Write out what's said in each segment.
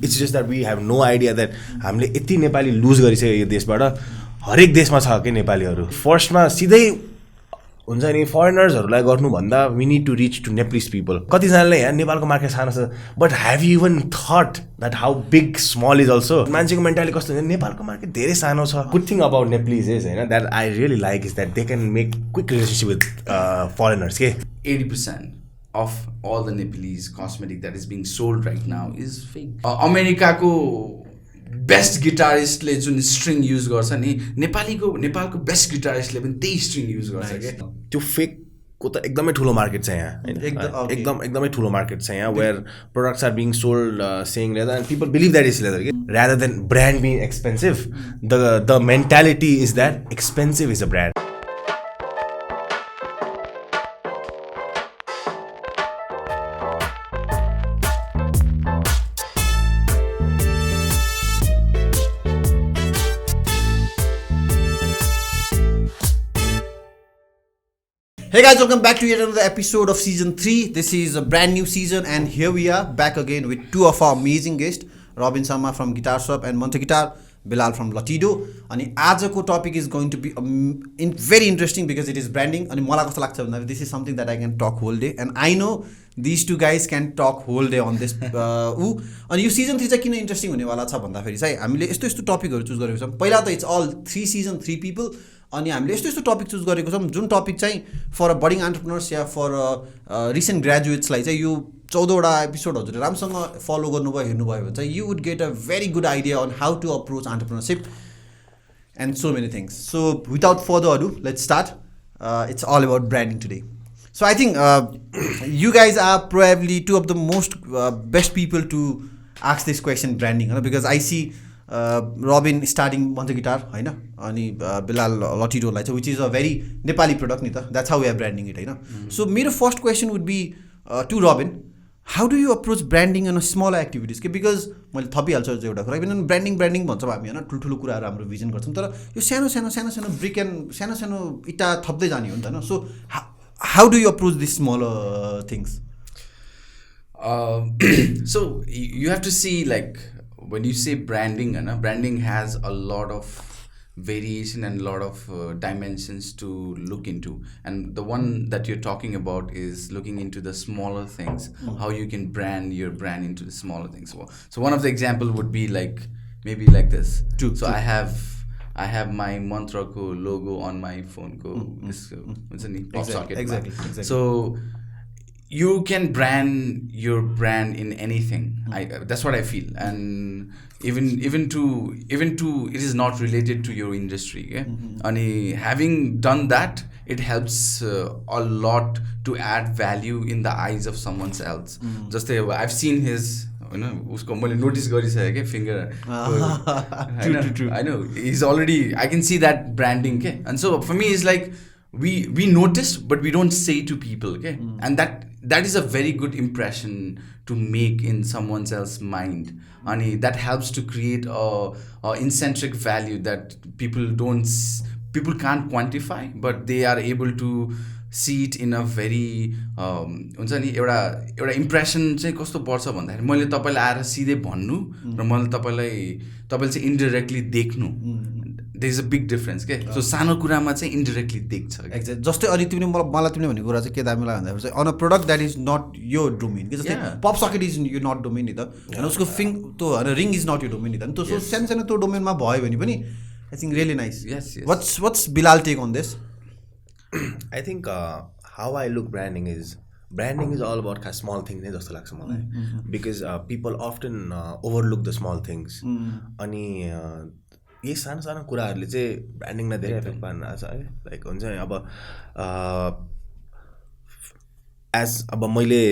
It's just that we have no idea that हामीले यति नेपाली लुज गरिसक्यो यो देशबाट हरेक देशमा छ कि नेपालीहरू फर्स्टमा सिधै हुन्छ नि फरेनर्सहरूलाई गर्नुभन्दा we need to reach to Nepalese people कतिजनाले यहाँ नेपालको मार्केट सानो छ but have you even thought that how big small is also मान्छेको मेन्टालिटी कस्तो हुन्छ नेपालको मार्केट धेरै सानो छ good thing about Nepalese is होइन that I really like is that they can make quick relationship with foreigners के 80% of all the Nepalese cosmetic that is being sold right now is fake. अमेरिकाको best गिटारिस्टले जुन string use गर्छ नि नेपालको best गिटारिस्टले पनि त्यही string use गर्छ क्या त्यो फेकको त एकदमै ठुलो मार्केट छ यहाँ एकदमै ठुलो मार्केट छ यहाँ where products are being sold saying leather and people believe that is leather rather than brand being expensive the mentality is that expensive is a brand Hey guys, welcome back to yet another episode of season 3. This is a brand new season and here we are back again with two of our amazing guests, Robin Sharma from Guitar Shop and Monte Guitar, Bilal from Latido. And today's topic is going to be very interesting because it is branding. And मलाई कस्तो लाग्छ भन्दा this is something that I can talk whole day and I know these two guys can talk whole day on this. अनि यो season 3 चाहिँ किन interesting हुनेवाला छ भन्दाखेरि चाहिँ हामीले यस्तो यस्तो टपिकहरू चुज गरेको छौँ पहिला त इट्स अल 3 season 3 people अनि हामीले यस्तो यस्तो टपिक चुज गरेको छौँ जुन टपिक चाहिँ फर अ बडिङ एन्टरप्रेनर्स या फर रिसेन्ट ग्रेजुएट्सलाई चाहिँ यो 14वटा एपिसोड हजुरले राम्रोसँग फलो गर्नुभयो हेर्नुभयो भने चाहिँ you would get a very good idea on how to approach entrepreneurship and so many things so without further ado let's start it's all about branding today so I think you guys are probably two of the most best people to ask this question branding होइन because I see Robin starting Monte Guitar होइन अनि Bilal Latidoलाई चाहिँ which is a very Nepali product नि त that's how we are branding it होइन so मेरो first question would be to Robin how do you approach branding on a smaller activities के because मैले थपिहाल्छु एउटा कुरा किनभने ब्रान्डिङ भन्छौँ हामी होइन ठुल्ठुलो कुराहरू हाम्रो भिजन गर्छौँ तर यो सानो ब्रिक एन्ड सानो इटा थप्दै जाने हो नि त होइन so how do you approach these smaller things so you have to see like when you say branding, branding has a lot of variation and a lot of dimensions to look into. And the one that you're talking about is looking into the smaller things, how you can brand your brand into the smaller things. So one of the example would be like, maybe like this. True. So I have my Mantra ko logo on my phone ko. It's a neat pop socket. Exactly. So you can brand your brand in anything. That's what I feel, and even to it is not related to your industry. And having done that, it helps a lot to add value in the eyes of someone else. Just I've seen his. उसको मैले notice गरिसकेँ क्या finger True. I know he's already I can see that branding okay? And so for me it's like we notice but we don't say to people okay? And that is a very good impression to make in someone else's mind and that helps to create a intrinsic value that people can't quantify but they are able to see it in a very हुन्छ नि एउटा impression चाहिँ कस्तो पर्छ भन्दाखेरि मैले तपाईँलाई आएर सिधै भन्नु र मैले तपाईँले चाहिँ इन्डाइरेक्टली देख्नु there is a big difference के सो सानो कुरामा चाहिँ इन्डाइरेक्टली देख्छ एक्ज्याक्ट जस्तै अनि मलाई तिमीले भनेको कुरा चाहिँ के दामी लाग्यो भन्दाखेरि चाहिँ on a product that is not यो डोमेन कि जस्तै पप सकेट इज यो नट डोमेन नि त होइन उसको त्यो होइन रिङ इज नट यो डोमेन नि त त्यो सो सानो त्यो डोमेनमा भयो भने पनि I think really nice what's Bilal take on this I think how I look branding is all about small things नै जस्तो लाग्छ मलाई because people often overlook the small things अनि यही सानो कुराहरूले चाहिँ ब्रान्डिङलाई धेरै इफेक्ट पार्न आएको छ है लाइक हुन्छ नि अब मैले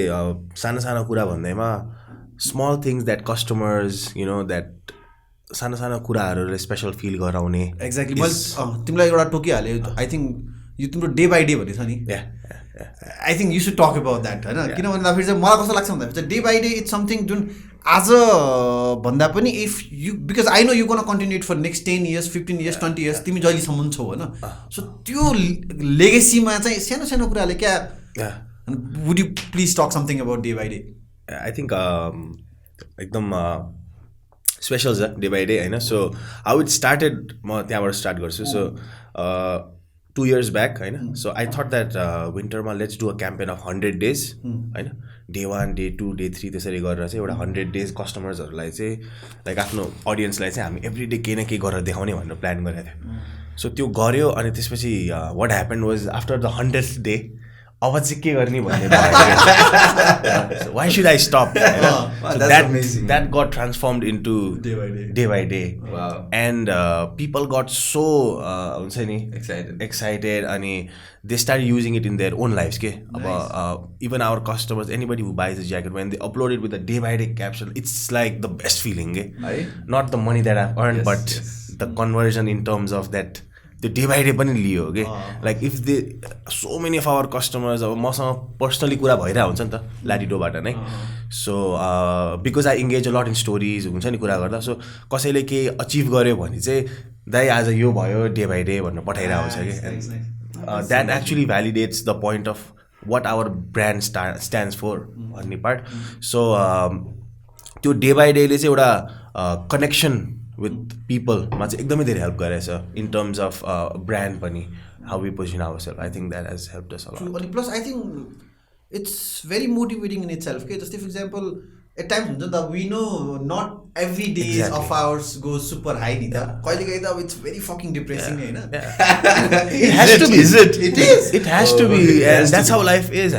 सानो कुरा भन्दैमा small things that customers you know that सानो कुराहरूले स्पेसल फिल गराउने एक्ज्याक्टली मैले तिमीलाई एउटा टोकिहालेँ आई थिङ्क यो तिम्रो डे बाई डे भन्ने छ नि I think you should talk about that होइन किन भन्दाखेरि चाहिँ मलाई कस्तो लाग्छ भन्दाखेरि चाहिँ day by day it's something जुन आज भन्दा पनि if you because I know you gonna continue for next 10 years 15 years 20 years तिमी जहिलेसम्म छौ होइन सो त्यो लेगेसीमा चाहिँ सानो कुराले क्या वुड यु प्लिज टक something about day by day I think एकदम स्पेसल छ डे बाई डे होइन सो हाउ इट स्टार्टेड म त्यहाँबाट स्टार्ट गर्छु सो 2 years ब्याक होइन सो आई थट द्याट विन्टरमा let's do a campaign of 100 days होइन डे 1 डे 2 डे 3 त्यसरी गरेर चाहिँ एउटा 100 days कस्टमर्सहरूलाई चाहिँ लाइक आफ्नो अडियन्सलाई चाहिँ हामी एभ्री डे केही न केही गरेर देखाउने भनेर प्लान गरेको थियो सो त्यो गऱ्यो अनि त्यसपछि वाट happen was after the 100th day अब चाहिँ के गर्ने भन्ने वाइ should I stop that got transformed into day by day and people got so हुन्छ नि एक्साइटेड अनि they start using it in their own lifes के अब even our customers anybody who buys the jacket when they upload it with the day by day caption it's like the best feeling के not the money that I earn but the conversion in terms of that त्यो day by day पनि लियो कि like if they so many of our customers अब मसँग personally कुरा भइरहेको हुन्छ नि त ल्याटिडोबाट नै सो बिकज आई इङ्गेज अ लट इन स्टोरिज हुन्छ नि कुरा गर्दा सो कसैले केही अचिभ गर्यो भने चाहिँ दाइ आज यो भयो डे बाई डे भनेर पठाइरहेको हुन्छ कि that actually validates the point of what our brand stands for भन्ने पार्ट सो त्यो डे बाई डेले चाहिँ एउटा कनेक्सन with people मा चाहिँ एकदमै धेरै हेल्प गरेछ इन टर्म्स अफ ब्रान्ड पनि how we position ourself I think that has helped us a lot अनि plus I think it's very motivating in itself के जस्तै फर इक्जाम्पल एट टाइम्स हुन्छ नि त we know not every days of ours go super high नि त कहिलेकाहीँ त अब इट्स भेरी फकिङ डिप्रेसिङ होइन it has to be it has to be and that's how life is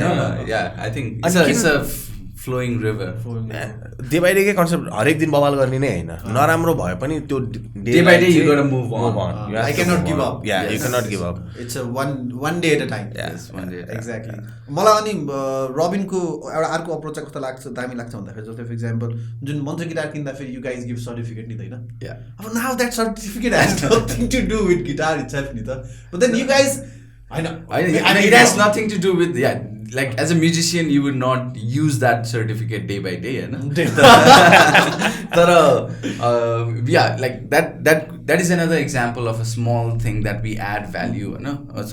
yeah I think it's a flowing river day by डेकै concept हरेक दिन बवाल गर्ने नै होइन नराम्रो भए पनि त्यो day by day you gotta move on I cannot give up you cannot give up it's a one day at a time one day exactly मलाई अनि रबिनको एउटा अर्को अप्रोच चाहिँ कस्तो लाग्छ दामी लाग्छ भन्दाखेरि जस्तै फर इक्जाम्पल जुन मन्त्र गिटार किन्दाखेरि यु गाइज गिभ सर्टिफिकेट नि त होइन अब now that certificate has nothing to do with guitar itself नि त but then you guys it has nothing to do with like as a musician you would not use that certificate day by day but yeah like that is another example of a small thing that we add value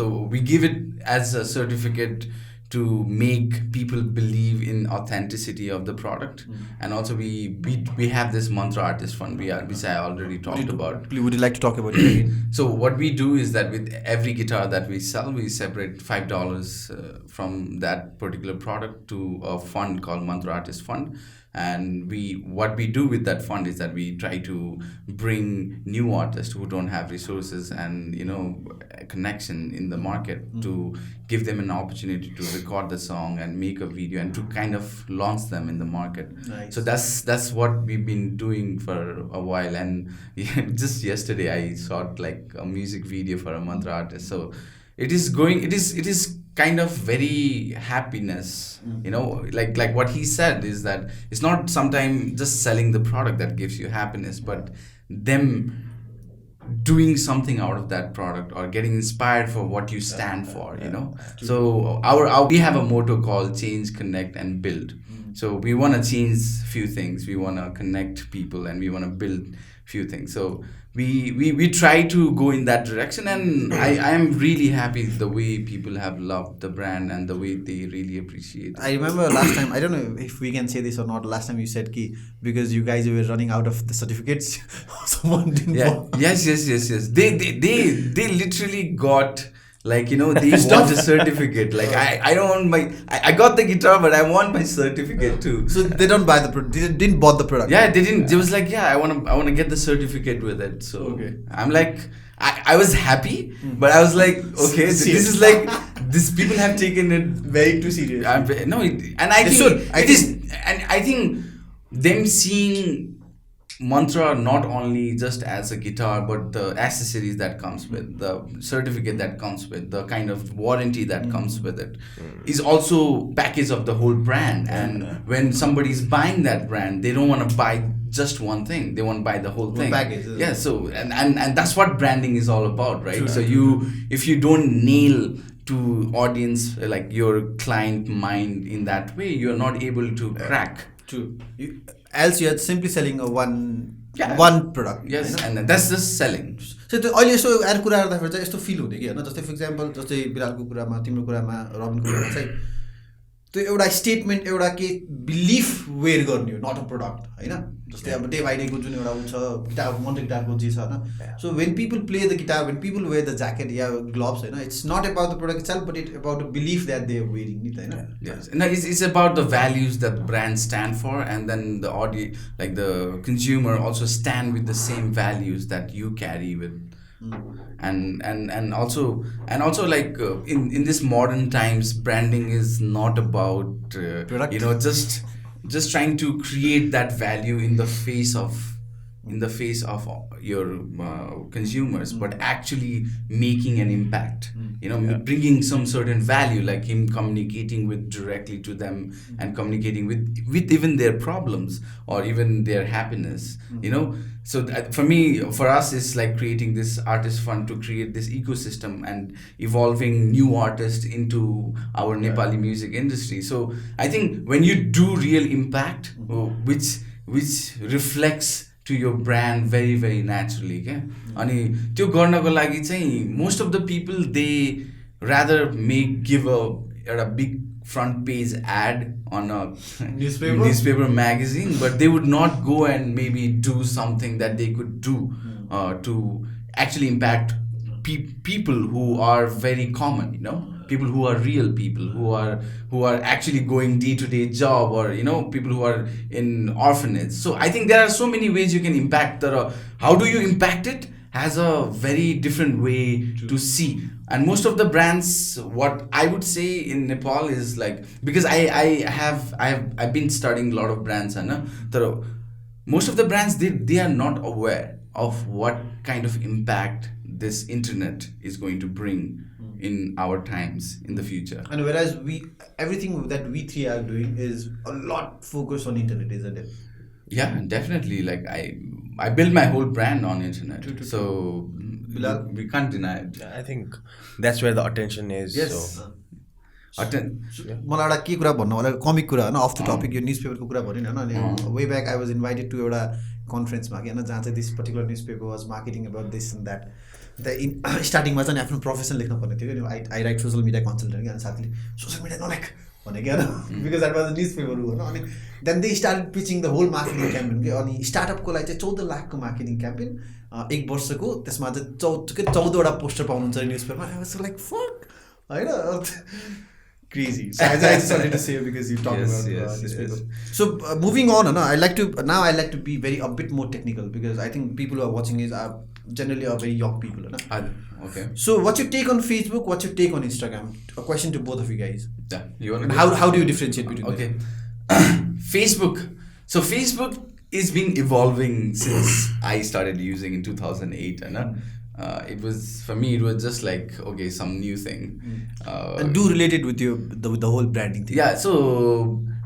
so we give it as a certificate to make people believe in authenticity of the product and also we have this mantra artist fund which I already talked about. Would you like to talk about it again? So what we do is that with every guitar that we sell we separate $5 from that particular product to a fund called Mantra Artist Fund, and what we do with that fund is that we try to bring new artists who don't have resources and a connection in the market to give them an opportunity to record the song and make a video and to kind of launch them in the market. Nice. So that's what we've been doing for a while, and just yesterday I shot like a music video for a mantra artist. So it is kind of very happiness, like what he said is that it's not sometimes just selling the product that gives you happiness, but them doing something out of that product or getting inspired for what you stand for, So we have a motto called change, connect and build. So we want to change few things, we want to connect people, and we want to build few things. So we try to go in that direction, and I am really happy the way people have loved the brand and the way they really appreciate it. I remember last time, I don't know if we can say this or not, last time you said ki because you guys were running out of the certificates someone didn't yes they literally got like they want a certificate. Like I don't want I got the guitar, but I want my certificate too. So they don't buy the product. They didn't bought the product. Yeah, they didn't. It was like, I want to get the certificate with it. So okay. I'm like, I was happy, but I was like, okay, so this is like these people have taken it very too serious. And I think them seeing mantra not only just as a guitar, but the accessories that comes with, the certificate that comes with, the kind of warranty that comes with it, is also package of the whole brand. And when somebody's buying that brand, they don't want to buy just one thing, they want to buy the whole thing. Package, so and that's what branding is all about, right? True. So if you don't nail to audience like your client mind in that way, you're not able to crack. True. Else you're simply selling one product. Yes, and that's just selling. So अहिले यसो add कुरा गर्दाखेरि चाहिँ यस्तो fill हुँदै कि होइन जस्तै for example जस्तै बिरालको कुरामा, तिम्रो कुरामा, रबिनको कुरामा चाहिँ त्यो एउटा स्टेटमेन्ट एउटा के बिलिफ वेयर गर्ने हो, नट अ प्रडक्ट होइन. जस्तै अब डे बाई डेको जुन एउटा ऊ छ गिटार मन्टे गिटारको जे छ होइन. So when people play the guitar, when people wear the jacket या ग्लोभ्स होइन, it's not about the product itself but it about the belief that they are wearing नि त होइन. Yes, no, it's about the values that brands stand for, and then the audience, like the consumer, also stand with the same values that you carry with. And also like in this modern times, branding is not about just trying to create that value in the face of your consumers, but actually making an impact, bringing some certain value, like him communicating with directly to them and communicating with even their problems or even their happiness. So for us it's like creating this artist fund to create this ecosystem and evolving new artists into our Nepali music industry. So I think when you do real impact, which reflects to your brand very very naturally, अनि त्यो गर्नको लागि चाहिँ most of the people they rather give a big front page ad on a newspaper magazine, but they would not go and maybe do something that they could do to actually impact people who are very common, people who are real people, who are actually going day-to-day job, or people who are in orphanage. So I think there are so many ways you can impact. How do you impact it has a very different way to see. And most of the brands, what I would say in Nepal is like, because I've been studying a lot of brands, most of the brands they are not aware of what kind of impact this internet is going to bring in our times in the future. And whereas everything that we three are doing is a lot focused on internet, isn't it? Yeah, definitely. Like I built my whole brand on internet. So Bilal? We can't deny it. I think that's where the attention is. Yes. So. मलाई एउटा के कुरा भन्नु होला, comic कुरा होइन, off the topic, यो news पेपरको कुरा भन्यो नि होइन. अनि way back I was invited to एउटा कन्फरेन्समा कि होइन, जहाँ चाहिँ this particular news paper was marketing about this and that. स्टार्टिङमा चाहिँ आफ्नो प्रोफेसन लेख्नु पर्ने थियो कि I write social media consultant कि. अनि साथीले सोसियल मिडिया नलेख भने कि होइन, because that was news paper होइन. अनि then they start pitching the whole marketing campaign कि. अनि स्टार्टअपको लागि चाहिँ 14 लाखको मार्केटिङ क्याम्पेन 1 वर्षको, त्यसमा चाहिँ 14वटा पोस्टर पाउनुहुन्छ न्युज पेपरमा. आई वाज लाइक फक होइन, crazy. So I just wanted to say because you talked about this paper. So moving on, I like to be a bit more technical, because I think people who are watching this are generally very young people. Okay. So what's your take on Facebook? What's your take on Instagram? A question to both of you guys. Yeah. You want to how do you differentiate between them? Okay. Facebook. So Facebook is been evolving since I started using in 2008, it was, for me, it was just like, okay, some new thing. And do relate it with the whole branding thing. Yeah, so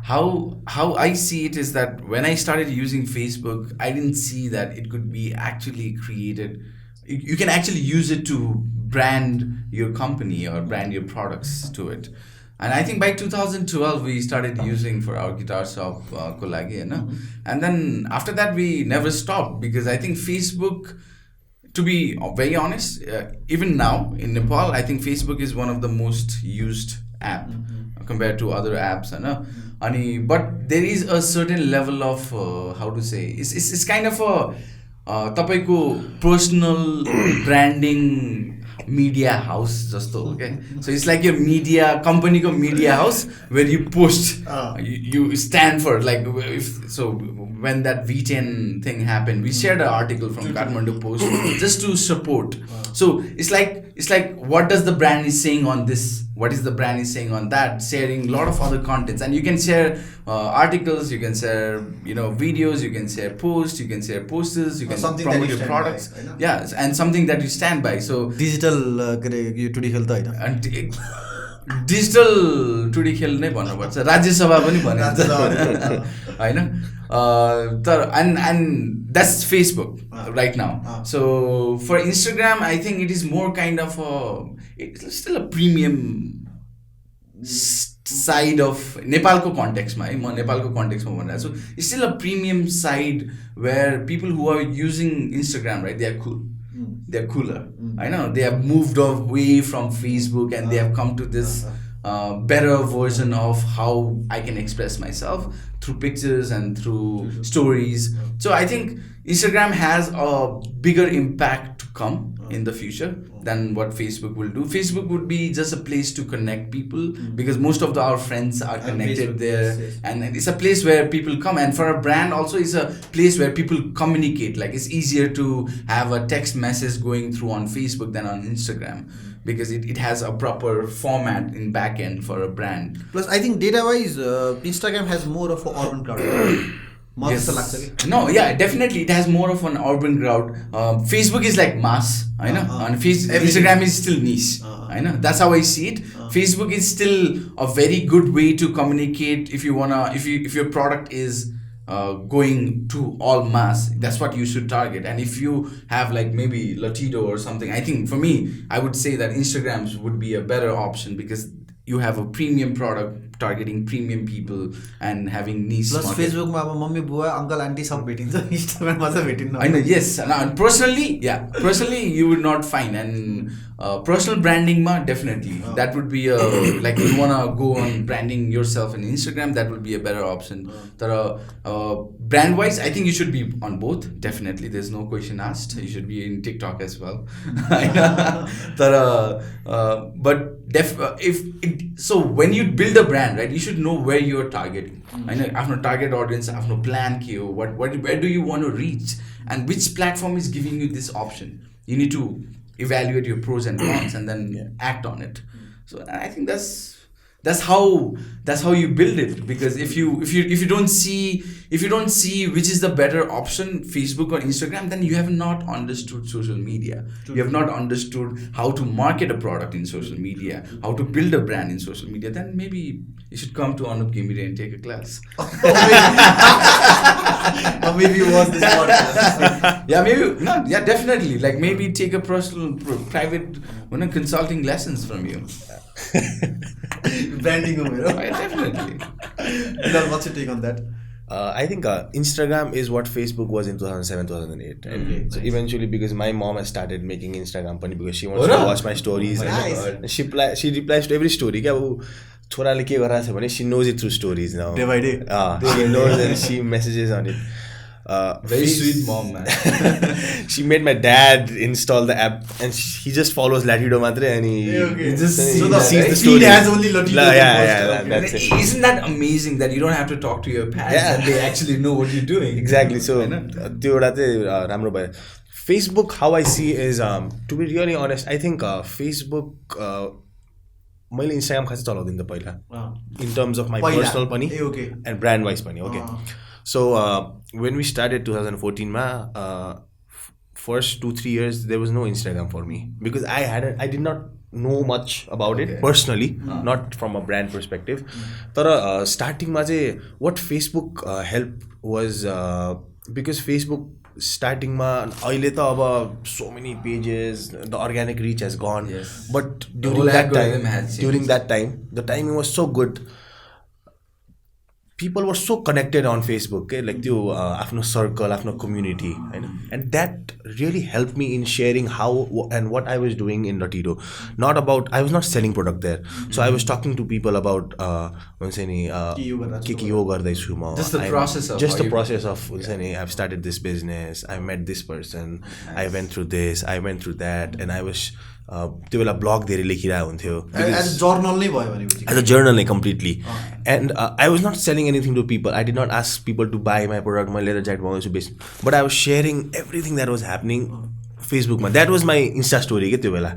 how I see it is that when I started using Facebook, I didn't see that it could be actually created. You can actually use it to brand your company or brand your products to it. And I think by 2012, we started using for our guitar shop, Kolagi, and then after that, we never stopped, because I think Facebook, to be very honest, even now in Nepal, I think Facebook is one of the most used app compared to other apps, but there is a certain level of how to say, it's kind of a tapaiko personal branding media house jasto, okay? So it's like your media company ko media house where you post, you stand for, like, when that V10 thing happened, we shared an article from Kathmandu Post just to support. So it's like what does the brand is saying on this, what is the brand is saying on that, sharing a lot of other contents. And you can share articles, you can share videos, you can share posts, you can share posters, you can promote your products, and something that you stand by. So digital टुडी खेल त होइन, digital टुडी खेल नै भन्नुपर्छ, राज्यसभा पनि भने होइन. तर and that's Facebook right now. So for Instagram, I think it is more kind of it's still a premium side of Nepalko context ma, म नेपालको कन्टेक्स्टमा भनिरहेको छु. It's still a premium side where people who are using Instagram, right, they are cool. They're cooler. I know they have moved away from Facebook and they have come to this better version of how I can express myself through pictures and through stories. So I think Instagram has a bigger impact to come in the future than what Facebook will do. Facebook would be just a place to connect people because most of our friends are connected there, and it's a place where people come, and for a brand also it's a place where people communicate. Like it's easier to have a text message going through on Facebook than on Instagram because it has a proper format in back end for a brand. Plus, I think data wise, Instagram has more of an urban crowd. Yes. No, yeah, definitely it has more of an urban crowd. Facebook is like mass, I know, and Instagram is still niche. I know, that's how I see it. Facebook is still a very good way to communicate. If you wanna, if your product is going to all mass, that's what you should target. And if you have like maybe Latido or something, I think for me, I would say that Instagrams would be a better option because you have a premium product targeting premium people and having niche plus market. Facebook ma mummy bua uncle auntie sab भेटिन्छ Instagram ma चाहिँ भेटिन्न. I know, yes, and personally you would not find, and personal branding ma definitely that would be like you wanna go on branding yourself in Instagram, that would be a better option. Brand wise I think you should be on both, definitely, there's no question asked. You should be in TikTok as well. But so when you build a brand, right, you should know where you're targeting. I know आफ्नो target audience, आफ्नो plan के हो, where do you want to reach, and which platform is giving you this option. You need to evaluate your pros and cons and then act on it. So I think that's how you build it, because if you don't see which is the better option, Facebook or Instagram, then you have not understood social media. You have not understood how to market a product in social media, how to build a brand in social media. Then maybe you should come to Anup Gimire and take a class. Or maybe watch this podcast. Yeah, definitely. Like maybe take a private consulting lessons from you. Branding over here. Definitely. Bilal, what's your take on that? I think Instagram is what Facebook was in 2007, 2008. And so eventually, because my mom has started making Instagram funny because she wants to watch my stories. And she replies to every story. छोराले के गरिरहेको छ भने she knows it through stories now. Day by day. She knows and she messages on it. Very sweet mom, man. She made my dad install the app, and he just follows Latido matre, and he just sees the story. He has only Latido. Yeah, that's it. Isn't that amazing that you don't have to talk to your parents and they actually know what you're doing? Exactly. So त्यो एउटा चाहिँ राम्रो भयो. Facebook, how I see is, to be really honest, I think Facebook, मैले Instagram खासै चलाउँदिनँ त पहिला, in terms of my personal पनि and brand wise पनि. Okay. So when we started 2014 ma, first 2-3 years there was no Instagram for me because I did not know much about it personally, not from a brand perspective. But starting ma चाहिँ what Facebook helped was because Facebook starting ma अहिले त अब so many pages, the organic reach has gone. Yes. But during that time the timing was so good. People were so connected on Facebook, okay? Like त्यो आफ्नो circle, आफ्नो community, and that really helped me in sharing how and what I was doing in Latido. I was not selling product there, so I was talking to people about हुन्छ नि के यो गर्दैछु म, just the process of हुन्छ नि I've started this business, I met this person, I went through this, I went through that, and I was त्यो बेला blog धेरै लेखिरहेको हुन्थ्यो as a journal नै completely. And I was not selling anything to people. I did not ask people to buy my product. My leather jacket बनाउँछु बेच, but I was sharing everything that was happening Facebook ma. That was my Insta story के त्यो बेला.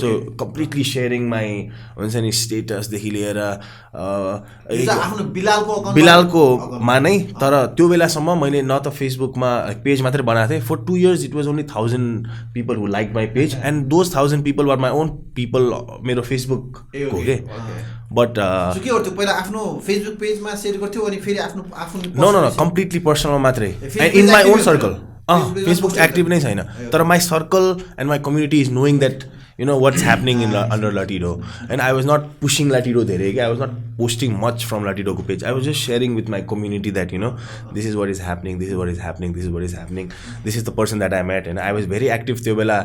So completely sharing my हुन्छ नि status देखि लिएर बिलालको मा नै, तर त्यो बेलासम्म मैले न त फेसबुकमा पेज मात्रै बनाएको थिएँ. For 2 years it was only 1,000 people who liked my page, and those 1,000 people were my own people मेरो फेसबुक को के. But so के गर्थ्यौ पहिला आफ्नो फेसबुक पेजमा शेयर गर्थ्यौ अनि फेरि आफ्नो no completely personal मात्रै, and in my own circle. Facebook active नै छैन, तर my circle and my community is knowing that you know what's happening in under Latido, and I was not pushing Latido धेरै के, I was not posting much from Latido को page. I was just sharing with my community that you know this is what is happening, this is what is happening, this is what is happening, this is the person that I met, and I was very active त्यो बेला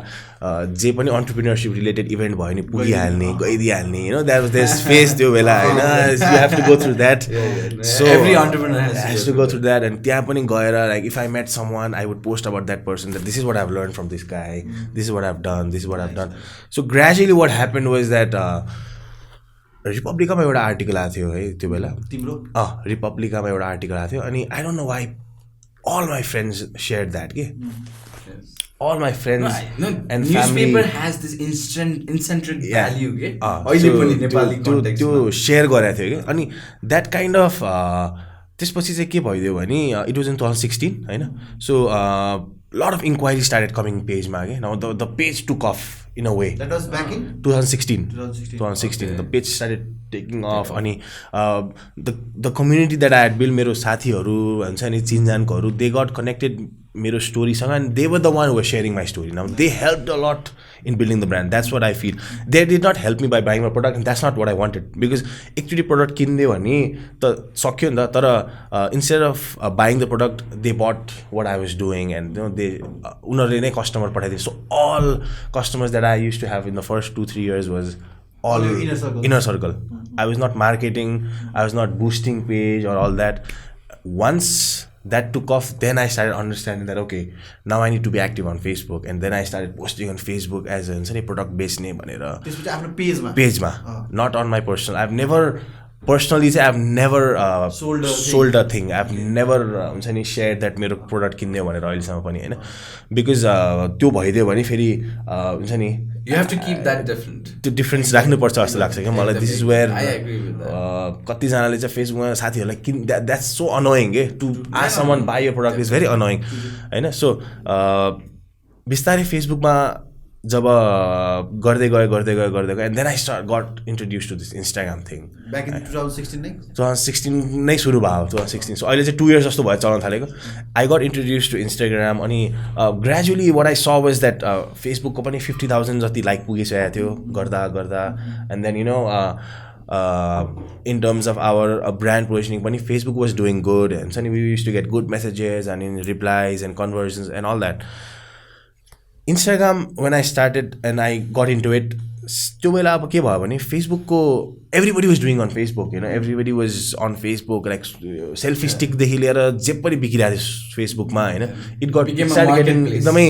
जे पनि entrepreneurship related event भयो नि पुगिहाल्ने गइदिहाल्ने, you know that was this phase त्यो बेला हैन, you have to go through that. So every entrepreneur has to go through that, and त्यहाँ पनि गएर like if I met someone I would post about that person that this is what I've learned from this guy, this is what I've done, this is what I've done. So gradually what happened was that रिपब्लिकामा एउटा article आएको थियो है त्यो बेला तिम्रो रिपब्लिकामा एउटा article आएको थियो अनि I don't know why all my friends shared that के all my friends and newspaper has this instant value के अहिले पनि नेपाली कन्टेक्स्टमा त्यो शेयर गरेको थियो के अनि that kind of त्यसपछि चाहिँ के भइदियो भने it was in 2016 Hahn so lot of inquiries started coming page ma ke now the page took off in a way. That was back in 2016 okay. The page started taking off अनि the community that I had built मेरो साथीहरु भन्छ नि चिनजानकोहरु they got connected मेरो story सँग and they were the one who were sharing my story. Now they helped a lot in building the brand. That's what I feel. They did not help me by buying my product and that's not what I wanted because एकचोटी product किन्दियो भने त सक्यो नि त तर instead of buying the product they bought what I was doing and you know they उनीहरुले नै customer पठाइदिए. So all customers that I used to have in the first 2-3 years was all inner circle. I was not marketing, I was not boosting page or all that. Once that took off, then I started understanding that okay, now I need to be active on Facebook, and then I started posting on Facebook as a product based name भनेर त्यसपछि आफ्नो पेजमा not on my personal. I've never personally say I've never sold a thing. I've never हुन्छ नि shared that मेरो product किन्ने भनेर अहिलेसम्म पनि हैन because त्यो भइदियो भने फेरि हुन्छ नि you have to keep that different. त्यो डिफरेन्स राख्नुपर्छ जस्तो लाग्छ क्या मलाई. This is where I agree with that. कतिजनाले चाहिँ फेसबुकमा साथीहरूलाई किन द्याट्स सो अनोइङ के to ask someone buy your product is very annoying हैन. सो बिस्तारै फेसबुकमा जब गर्दै गयो and then I got introduce to this Instagram thing back in 2016 नै सुरु भयो 2016. सो अहिले चाहिँ 2 years जस्तो भयो चल्न थालेको. आई गट इन्ट्रोड्युस टु इन्स्टाग्राम अनि ग्रेजुअली वाट आई स वाज द्याट फेसबुकको पनि 50,000 जति लाइक पुगिसकेको थियो गर्दा and then you know in terms of our brand positioning पनि Facebook was doing good and so we used to get good messages and replies and conversions and all that. Instagram when I started and I got into it त्यो बेला अब के भयो भने फेसबुकको everybody was doing on Facebook, you know, everybody was on Facebook like selfie stick देखि लिएर जे पनि बिकिरहेको थियो फेसबुकमा हैन. It got getting एकदमै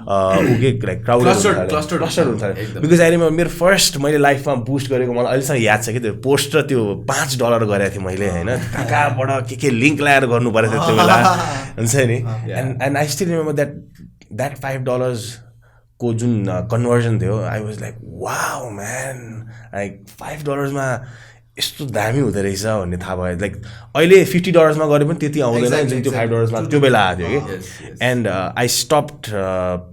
like clustered हुन्छ because I remember मेरो फर्स्ट मैले लाइफमा बुस्ट गरेको मलाई अहिलेसम्म याद छ कि त्यो पोस्ट र त्यो $5 गरेको थिएँ मैले हैन. कहाँबाट के लिङ्क लगाएर गर्नु परेको थियो त्यो बेला हुन्छ नि. and I still remember that $5 को जुन कन्भर्जन थियो I was like wow man like $5 मा यस्तो दामी हुँदो रहेछ भन्ने थाहा भयो. लाइक अहिले $50 मा गरे पनि त्यति आउँदैन जुन त्यो $5 मा त्यो बेला आएको थियो कि. एन्ड आई स्टप्ड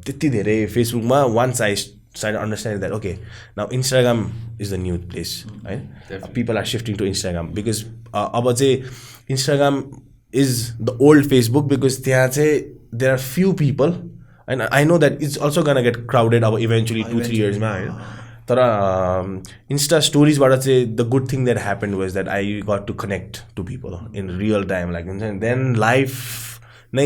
त्यति धेरै फेसबुकमा once I started understanding that okay, now Instagram is the new place, right? People are shifting to Instagram because अब चाहिँ Instagram is the old Facebook because त्यहाँ चाहिँ there are few people and I know that it's also gonna get crowded eventually 2-3 years ma. But Insta stories बाट चाहिँ the good thing that happened was that I got to connect to people in real time like then life नै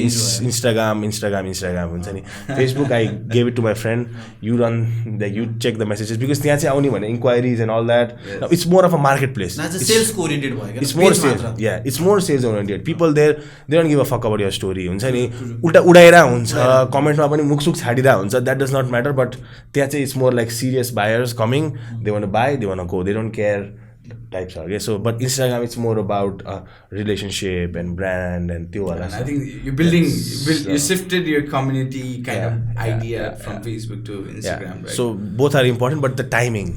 Instagram हुन्छ नि. Facebook I gave it to my friend, you check the messages because त्यहाँ चाहिँ आउने भने inquiries and all that. Now it's more of a marketplace. It's sales oriented भयो. It's more sales. Yeah, it's more sales oriented. People there they don't give a fuck about your story हुन्छ नि. उल्टा उडाइरा हुन्छ कमेन्टमा पनि मुखसुख छाडिरा हुन्छ. That does not matter, but त्यहाँ चाहिँ it's more like serious buyers coming, they want to buy, they want to go, they don't care types are. Okay, so but Instagram it's more about relationship and brand and त्यो वाला. I think you shifted your community kind of idea from Facebook to Instagram, right? So both are important, but the timing.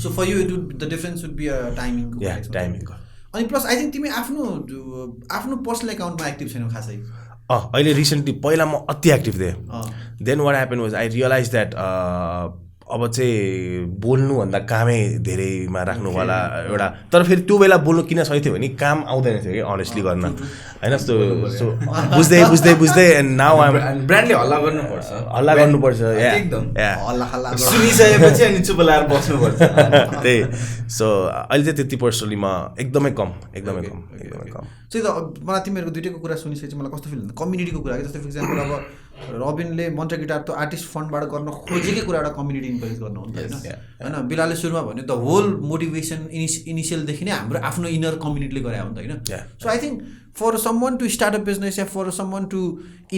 So for you the difference would be a timing. Yeah, timing. अनि plus I think तिमी आफ्नो personal एकाउन्टमा active छैनौ खासै. अहिले recently पहिला म अति active थिएँ. Then what happen was I realise that अब चाहिँ बोल्नुभन्दा कामै धेरैमा राख्नु होला एउटा तर फेरि त्यो बेला बोल्नु किन सही थियो भने काम आउँदैन थियो कि अनेस्टली गर्न होइन सो बुझ्दै एन्ड नाउ ब्रान्डले हल्ला गर्नुपर्छ एकदम सुनिसकेपछि अनि चुप लाएर बस्नुपर्छ त्यही सो अहिले चाहिँ त्यति पर्सनली म एकदमै कम त्यही त मलाई तिमीहरूको दुइटैको कुरा सुनिसकेपछि मलाई कस्तो फिल हुन्छ कम्युनिटीको कुरा कि जस्तै फर इक्जाम्पल अब रबिनले मन्त्र गिटार त आर्टिस्ट फन्डबाट गर्न खोजेकै कुरा एउटा कम्युनिटी इन्करेज गर्न हो नि त होइन बिलालले सुरुमा भन्यो द होल मोटिभेसन इनिसियलदेखि नै हाम्रो आफ्नो इनर कम्युनिटीले गरे हो नि त होइन so I think for someone to start a business या for someone to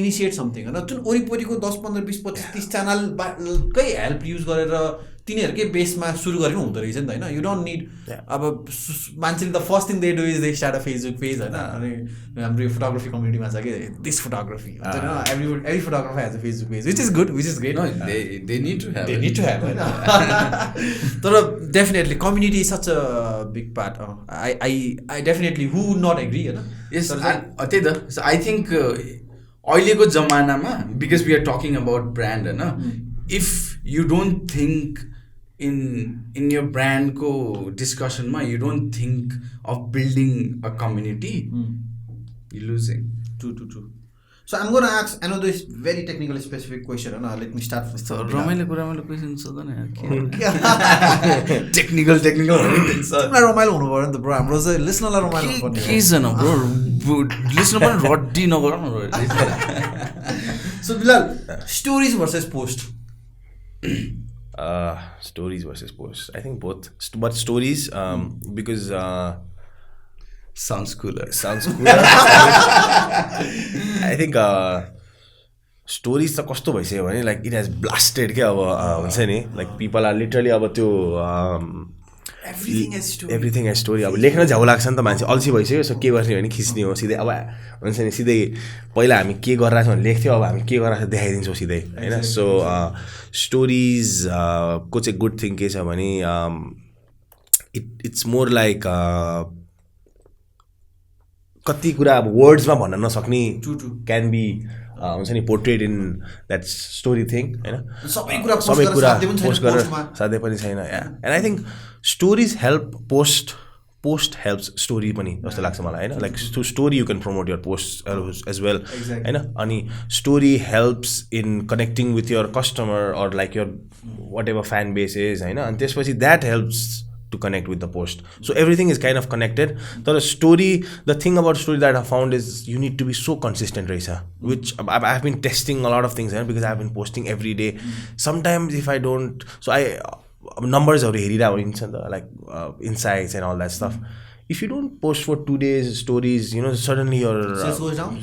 initiate something होइन जुन वरिपरिको 10, 15, 20, 25, 30 च्यानलकै हेल्प युज गरेर तिनीहरूकै बेसमा सुरु गरेको हुँदो रहेछ नि त होइन यु डोन्ट निड अब मान्छेले the first thing they do is they start a Facebook page होइन अनि हाम्रो फोटोग्राफी कम्युनिटीमा छ कि this photography every photographer has a Facebook page which is good which is great they need to have होइन तर definitely community is such a big part I definitely who would not agree होइन yes त्यही त I think अहिलेको जमानामा because we are talking about brand होइन if you don't think in your brand ko discussion ma you don't think of building a community you're losing true so I'm going to ask another very technical specific question and let me start with so ramailo question sodana yaar technical तिमीलाई रमाइलो हुनु पर्यो नि त bro हाम्रो चाहिँ लिसनरलाई रमाइलो हुनु पर्ने के छैन ब्रो लिसनर पनि रड्डी नगर न so Bilal stories versus post stories versus posts. I think both, but stories because sounds cooler. I think stories त कस्तो भइसक्यो भने like it has blasted के अब हुन्छ नि like people are literally अब त्यो everything has story अब लेख्न झ्याउ लाग्छ नि त मान्छे अल्छी भइसक्यो सो के गर्ने भने खिच्ने हो सिधै अब हुन्छ नि सिधै पहिला हामी के गरिरहेको छौँ भने लेख्थ्यौँ अब हामी के गरिरहेको छ देखाइदिन्छौँ सिधै होइन सो स्टोरिज को चाहिँ गुड थिङ के छ भने इट्स मोर लाइक कति कुरा अब वर्ड्समा भन्न नसक्ने क्यान बी हुन्छ नि portrait in that story thing होइन सबै कुरा पोस्ट गरेर साध्य पनि छैन and I think stories help post helps story पनि जस्तो लाग्छ मलाई होइन like through story you can promote your post as well होइन अनि story helps in connecting with your customer or like your whatever fan bases होइन अनि त्यसपछि that helps to connect with the post. So everything is kind of connected. The story, the thing about story that I found is you need to be so consistent, Raisa, which I've been testing a lot of things because I've been posting every day. Sometimes if I don't, so I numbers are like insights and all that stuff. If you don't post for 2 days stories, you know, suddenly your sales goes down.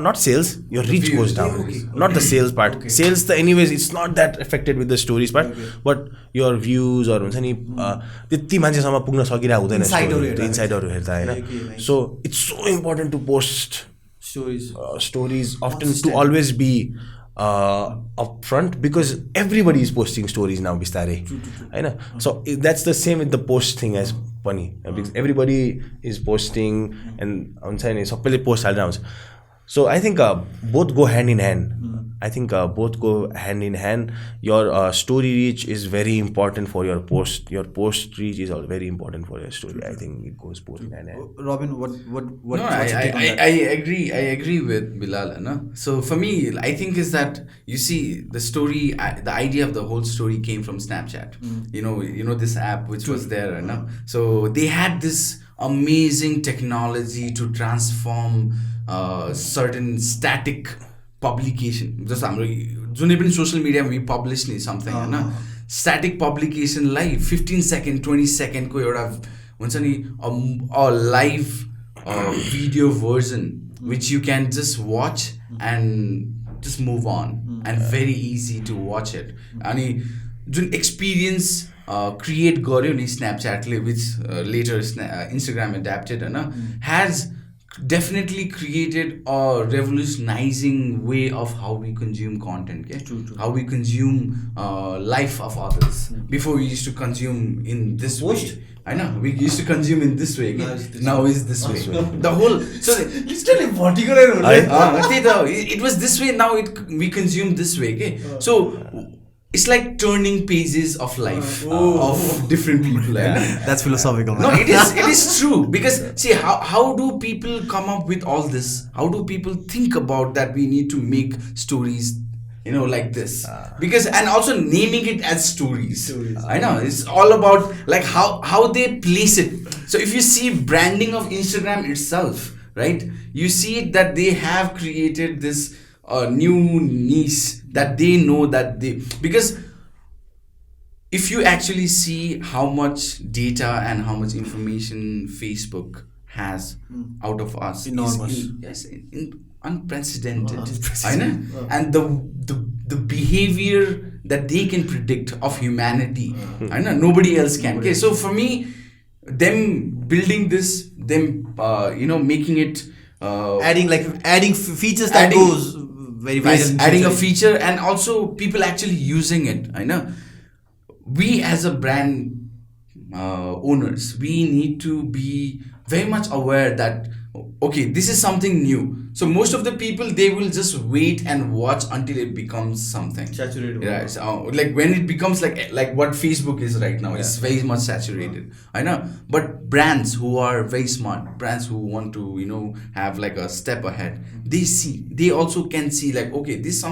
Not sales, your reach goes down. Not the sales part. Sales, anyways, it's not that affected with the stories part, but your views or त्यति मान्छेसम्म पुग्न सकिरहेको हुँदैन इनसाइडहरू हेर्दा होइन so it's so important to post stories often to always be upfront because everybody is posting stories now बिस्तारै होइन so that's the same with the post thing as पनि because everybody is posting and हुन्छ नि सबैले post हालेर आउँछ so I think both go hand in hand. I think both go hand in hand. Your story reach is very important for your post. Your post reach is also very important for your story. I think it goes both hand in hand. Robin, what? No, I agree. I agree with Bilal. No? So for me, I think is that you see the story, the idea of the whole story came from Snapchat. You know this app which was there. No? So they had this amazing technology to transform certain static publication. Just हाम्रो जुनै पनि social मिडियामा we publish नि something होइन static पब्लिकेसनलाई 15 second 20 सेकेन्डको एउटा हुन्छ नि a live video version which you can just watch and just move on and very easy to watch it अनि जुन एक्सपिरियन्स क्रिएट गर्यो नि स्न्यापच्याटले विच लेटर इन्स्टाग्राम एड्याप्टेड होइन has definitely created a revolutionizing way of how we consume content, okay? True. How we consume life of others. Before we used to consume in this way. I know we used to consume in this way. Okay? Now is this way. The whole literally vertical. It was this way. Now we consume this way. Okay? So it's like turning pages of life of different people. That's philosophical. No, it is true, because see, how do people come up with all this? How do people think about that we need to make stories, like this? Because, and also naming it as stories. I know it's all about like how they place it. So if you see branding of Instagram itself, right, you see it that they have created this new niche that they know that because if you actually see how much data and how much information Facebook has out of us, enormous. Unprecedented. I know. And the behavior that they can predict of humanity, I know nobody else can. Okay, so for me, them building this, them making it, adding features that goes very viral. Adding a feature, and also people actually using it. I know. We as a brand owners, we need to be very much aware that okay, this is something new. So most of the people, they will just wait and watch until it becomes something Saturated. Yeah, so, like when it becomes like what Facebook is right now, it's very much saturated. I know, but brands who are very smart, brands who want to have like a step ahead, they also can see like, okay, this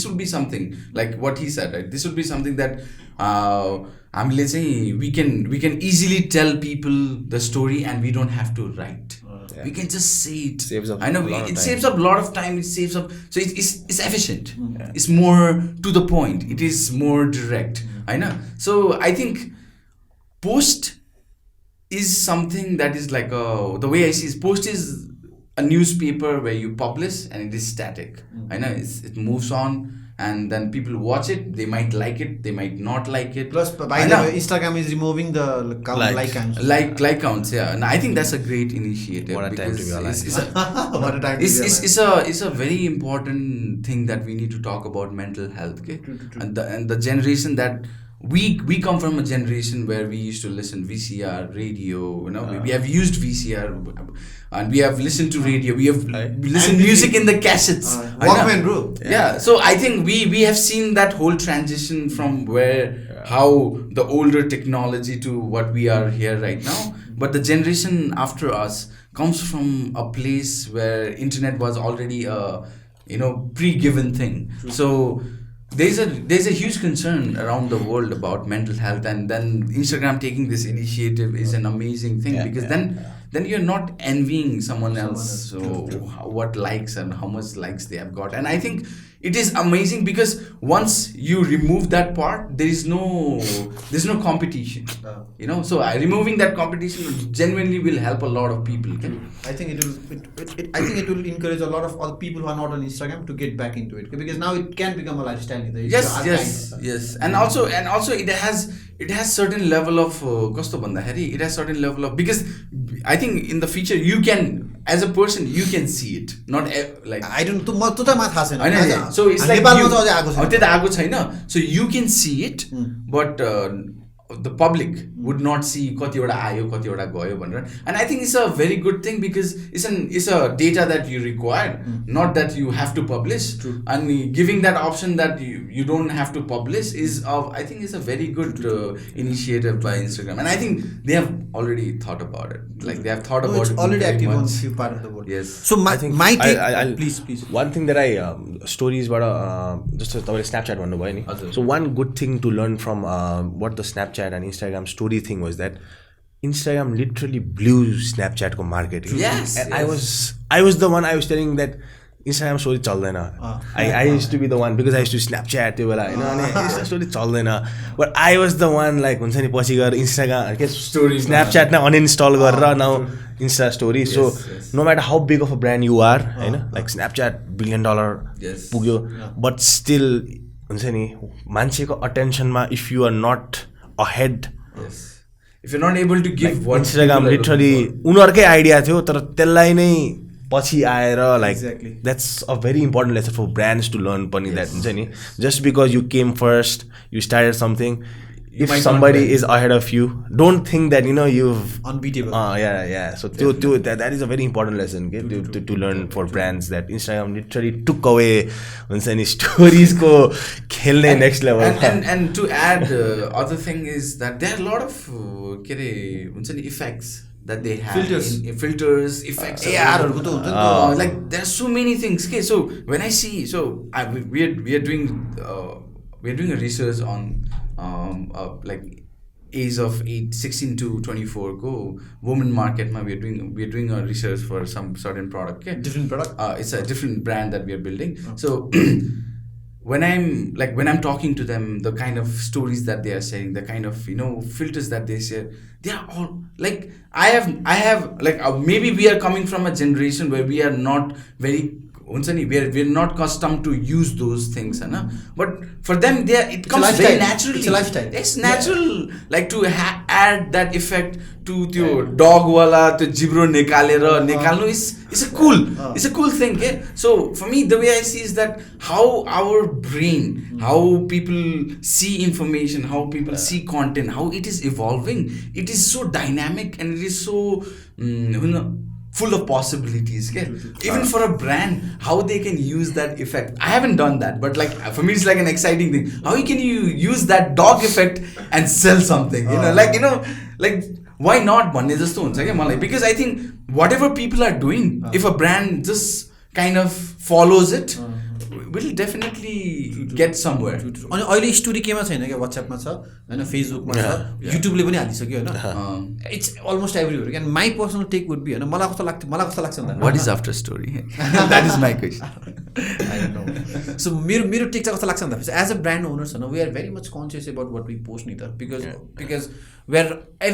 will be something like what he said, right? This will be something that let's say we can easily tell people the story and we don't have to write. We can just say it. Saves up I know a lot of it time. saves up a lot of time. It saves up, so it's efficient. It's more to the point. It is more direct. I know. So I think post is something that is like the way I see it, post is a newspaper where you publish and it is static. I know it moves on. And then people watch it, they might like it, they might not like it. Plus, by the way, Instagram is removing the like counts. Like counts, yeah. And I think that's a great initiative. What a time to be alive. What a time to be alive. It's a very important thing that we need to talk about mental health, okay? And the generation that we come from, a generation where we used to listen VCR, radio, we have used VCR and we have listened to radio, we have listened music in the cassettes. Walkman, bro. Yeah, so I think we have seen that whole transition from how the older technology to what we are here right now. But the generation after us comes from a place where internet was already a pre-given thing. So there's a huge concern around the world about mental health, and then Instagram taking this initiative is an amazing thing, because then you're not envying someone else. So what likes and how much likes they have got. And I think it is amazing, because once you remove that part, there's no competition. So removing that competition genuinely will help a lot of people. Okay? I think it will encourage a lot of other people who are not on Instagram to get back into it, because now it can become a lifestyle. Yes. And also it has certain level of it has certain level of, because I think in the future you can, as a person, you can see it, not like I don't know. So it's like so you can see it, but the public would not see katiwata aayo katiwata gayo bhanera. And I think it's a very good thing, because it's a data that you require, not that you have to publish. True. And giving that option that you don't have to publish is I think is a very good initiative by Instagram. And I think they have already thought about it. Like they have thought about it already very active on much. few part of the world. Yes. So my take, I'll please. One thing that I storiesबाट जस्तो तपाईँले Snapchat भन्नुभयो नि, so one good thing to learn from what the Snapchat and Instagram story thing was that Instagram literally blew Snapchat ko market. Yes. And I was the one, I was telling that Instagram story चल्दैन. I used to be the one, because I used to Snapchat त्यो बेला हैन, अनि Insta story चल्दैन. But I was the one, like हुन्छ नि, पछि गएर Instagram के story Snapchat नै uninstall गरेर now Insta story. So no matter how big of a brand you are, Hahn, like Snapchat $1 billion पुग्यो, but still हुन्छ नि, मान्छेको attentionमा if you are not ahead, if you're not able to give what Instagram literally उनीहरुकै idea थियो, तर त्यसलाई नै पछि आएर, like that's a very important lesson for brands to learn पनि, that हुन्छ नि, just because you came first, you started something, you if might somebody not win. is ahead of you, don't think that you've Unbeatable. yeah. So that is a very important lesson to learn for brands, that Instagram literally took away stories ko khelne next level. And to add, other thing is that there are a lot of effects that they have. Filters, effects. Like there are so many things. Okay, so when I see, we are doing a research on like age of 16 to 24 go women market. We are doing a research for some certain product. Okay? Different product. It's a different brand that we are building. So when I'm talking to them, the kind of stories that they are saying, the kind of filters that they share, they are all like I have like maybe we are coming from a generation where we are not very we're not accustomed to use those things, but for them it comes very naturally. It's a lifestyle. It's natural, like to add that effect to your dog wala to jibro nikalnu is a cool thing. Okay? So for me, the way I see is that how our brain, how people see information, how people see content, how it is evolving. It is so dynamic and it is so full of possibilities. Okay? Even for a brand, how they can use that effect. I haven't done that, but like for me, it's like an exciting thing. How can you use that dog effect and sell something? Like why not? Because I think whatever people are doing, if a brand just kind of follows it, will definitely get somewhere. अनि अहिले story केमा छैन क्या, व्हाट्सएपमा छ हैन, फेसबुकमा छ, युट्युबले पनि हालिसक्यो हैन. It's almost everywhere. And my personal take would be हैन, मलाई कस्तो लाग्छ भन्दा What is after story? That is my question. I don't know. So मेरो टेक चाहिँ कस्तो लाग्छ भन्दा एज अ ब्रान्ड ओनर्स हैन, we are very much conscious about what we post नि त, because where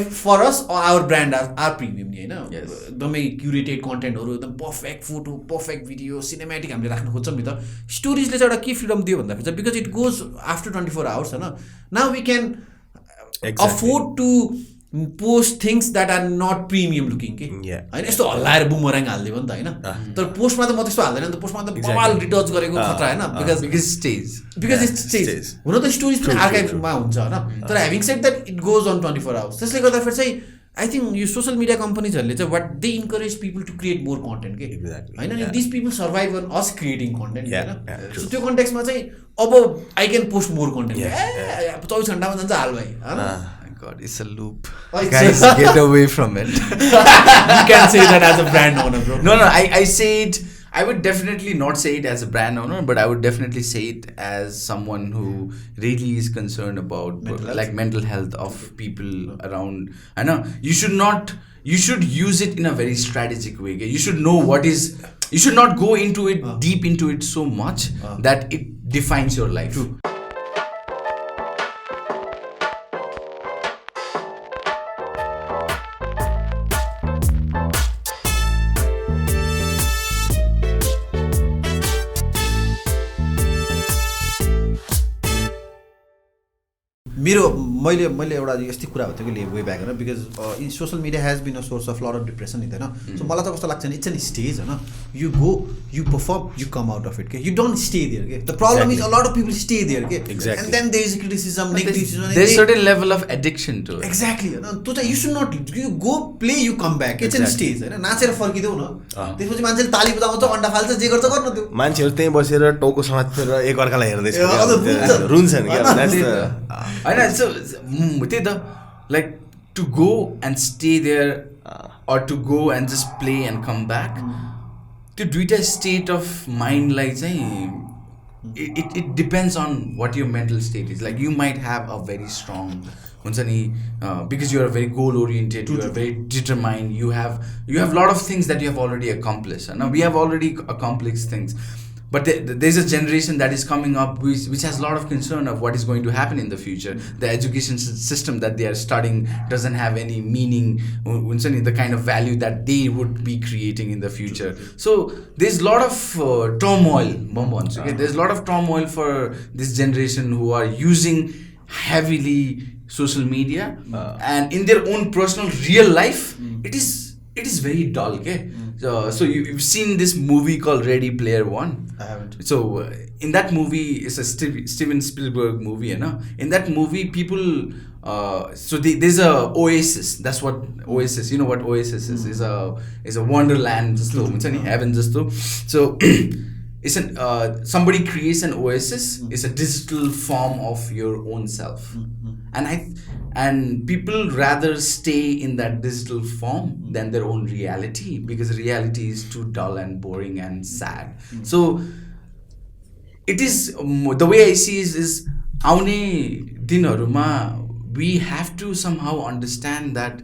for us our brand are premium नि हैन. एकदमै क्युरेटेड कन्टेन्टहरू, एकदम perfect photo, perfect video, cinematic हामीले राख्न खोज्छौँ नि त. स्टोरिजले चाहिँ एउटा के फ्रिडम दियो भन्दाखेरि चाहिँ because it goes after 24 hours हैन. Now we can afford to post things that are not premium looking के होइन. यस्तो हल्लाएर बुमराङ हालिदियो भने त होइन, तर पोस्टमा त म त्यस्तो हाल्दैन नि त. पोस्टमा त बवाल रिटच गरेको खतरा होइन, बिकज इट्स स्टेज. हुन त स्टोरिज पनि आर्काइभमा हुन्छ होइन, तर having said that it goes on 24 hours. त्यसले गर्दाखेरि चाहिँ आई थिङ्क यो सोसियल मिडिया कम्पनीजहरूले चाहिँ what they encourage people to create more content के होइन. अनि this people survive on us creating content होइन. सो त्यो कन्टेक्समा चाहिँ अब आई क्यान पोस्ट मोर कन्टेन्ट. 24 घन्टामा जान्छ हाल भाइ होइन. God, it's a loop. Guys, get away from it. You can say that as a brand owner, bro. No, I say it. I would definitely not say it as a brand owner, but I would definitely say it as someone who really is concerned about mental health of people around. I know you should use it in a very strategic way. You should know you should not go into it deep into it so much that it defines your life. True. मैले एउटा यस्तै कुरा भएको थियो कि वे back होइन, because social media has been a source of lot of depression नि होइन. सो मलाई त कस्तो लाग्छ नि, इट्स एन स्टेज होइन. You go, you perform, you come out of it के. यु डोन्ट स्टे देयर के. The problem is a lot of people stay there के. And then there is criticism, negativism, there is certain level of addiction to it. Exactly होइन. त्यो चाहिँ you should not, you go play, you come back. It's an stage होइन. नाचेर फर्किदेऊ न, त्यसपछि मान्छेले ताली बजाउँछ, अन्डा फाल्छ, जे गर्छ गर्न त्यो. मान्छेहरू त्यहीँ बसेर टाउको समातेर एकअर्कालाई हेर्दैछ, रुन्छन् होइन. Like to go and stay there or to go and just play and come back, to duita state of mind like it depends on what your mental state is. Like you might have a very strong because you are very goal oriented, you are very determined, you have a lot of things that you have already accomplished, and we have already accomplished things. But there's a generation that is coming up which has a lot of concern of what is going to happen in the future. The education system that they are studying doesn't have any meaning, the kind of value that they would be creating in the future. So there's a lot of turmoil. There's a lot of turmoil for this generation who are using heavily social media, and in their own personal real life, it is very dull. Okay? So you've seen this movie called Ready Player One? I haven't. So in that movie, it's a Steven Spielberg movie, in that movie, people there's a oasis. That's what oasis. You know what oasis is? Is a wonderland, jasto हुन्छ नि, heaven jasto. So it's somebody creates an oasis. It's a digital form of your own self, and people rather stay in that digital form than their own reality, because reality is too dull and boring and sad. So it is the way I see is आउने दिनहरुमा we have to somehow understand that,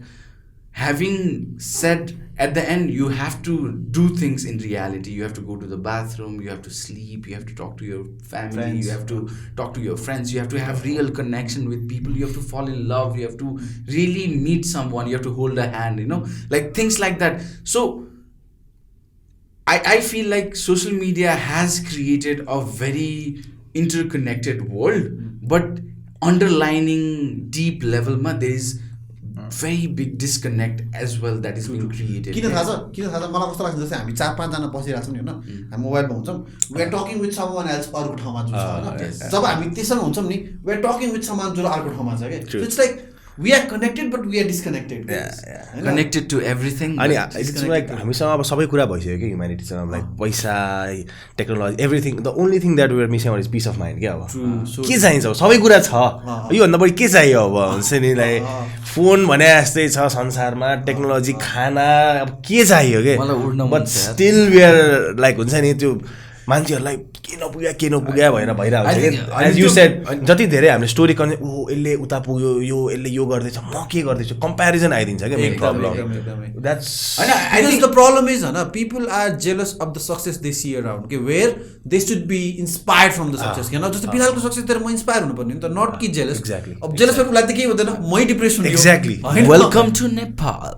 having said at the end, you have to do things in reality. You have to go to the bathroom, you have to sleep, you have to talk to your family, you have to talk to your friends, you have to have real connection with people, you have to fall in love, you have to really meet someone, you have to hold a hand, like things like that. So I feel like social media has created a very interconnected world, but underlining deep level ma, there is very big disconnect as well that is being created. किन थाहा छ मलाई कस्तो लाग्छ, जस्तै हामी 4-5 जना बसिरहेछौँ नि हैन, हामी मोबाइलमा हुन्छौँ, we are talking with someone else अर्को ठाउँमा जो छ हैन, जब हामी त्यसमा हुन्छौँ नि, we are talking with someone जो अर्को ठाउँमा छ के. So it's like we are connected but we are disconnected. Connected to everything. अनि it's like हामीसँग अब सबै कुरा भइसक्यो कि ह्युम्यानिटीसँग, लाइक पैसा, technology, everything. The only thing that we are missing out is peace of mind क्या. अब के चाहिन्छ, अब सबै कुरा छ, योभन्दा बढी के चाहियो अब, हुन्छ नि, लाइक फोन भने जस्तै छ संसारमा, टेक्नोलोजी, खाना, अब के चाहियो के. But still we are like, हुन्छ नि, त्यो मान्छेहरूलाई के नपुग्या भएर भइरहेको हुन्छ कि. एज यु सेड, जति धेरै हामीले स्टोरी गर्ने, यसले उता पुग्यो, यसले यो गर्दैछ, म के गर्दैछु, कम्पेरिजन आइदिन्छ क्या main problem. That's because the problem is people are jealous of the success they see around, okay, where they should be inspired from the success. जस्तो बिलालको सक्सेस देखेर म इन्स्पायर हुनुपर्ने नि त, नट कि जेलस. अब जेलस भएको लागि त केही हुँदैन, मै depression. Exactly. Welcome to Nepal.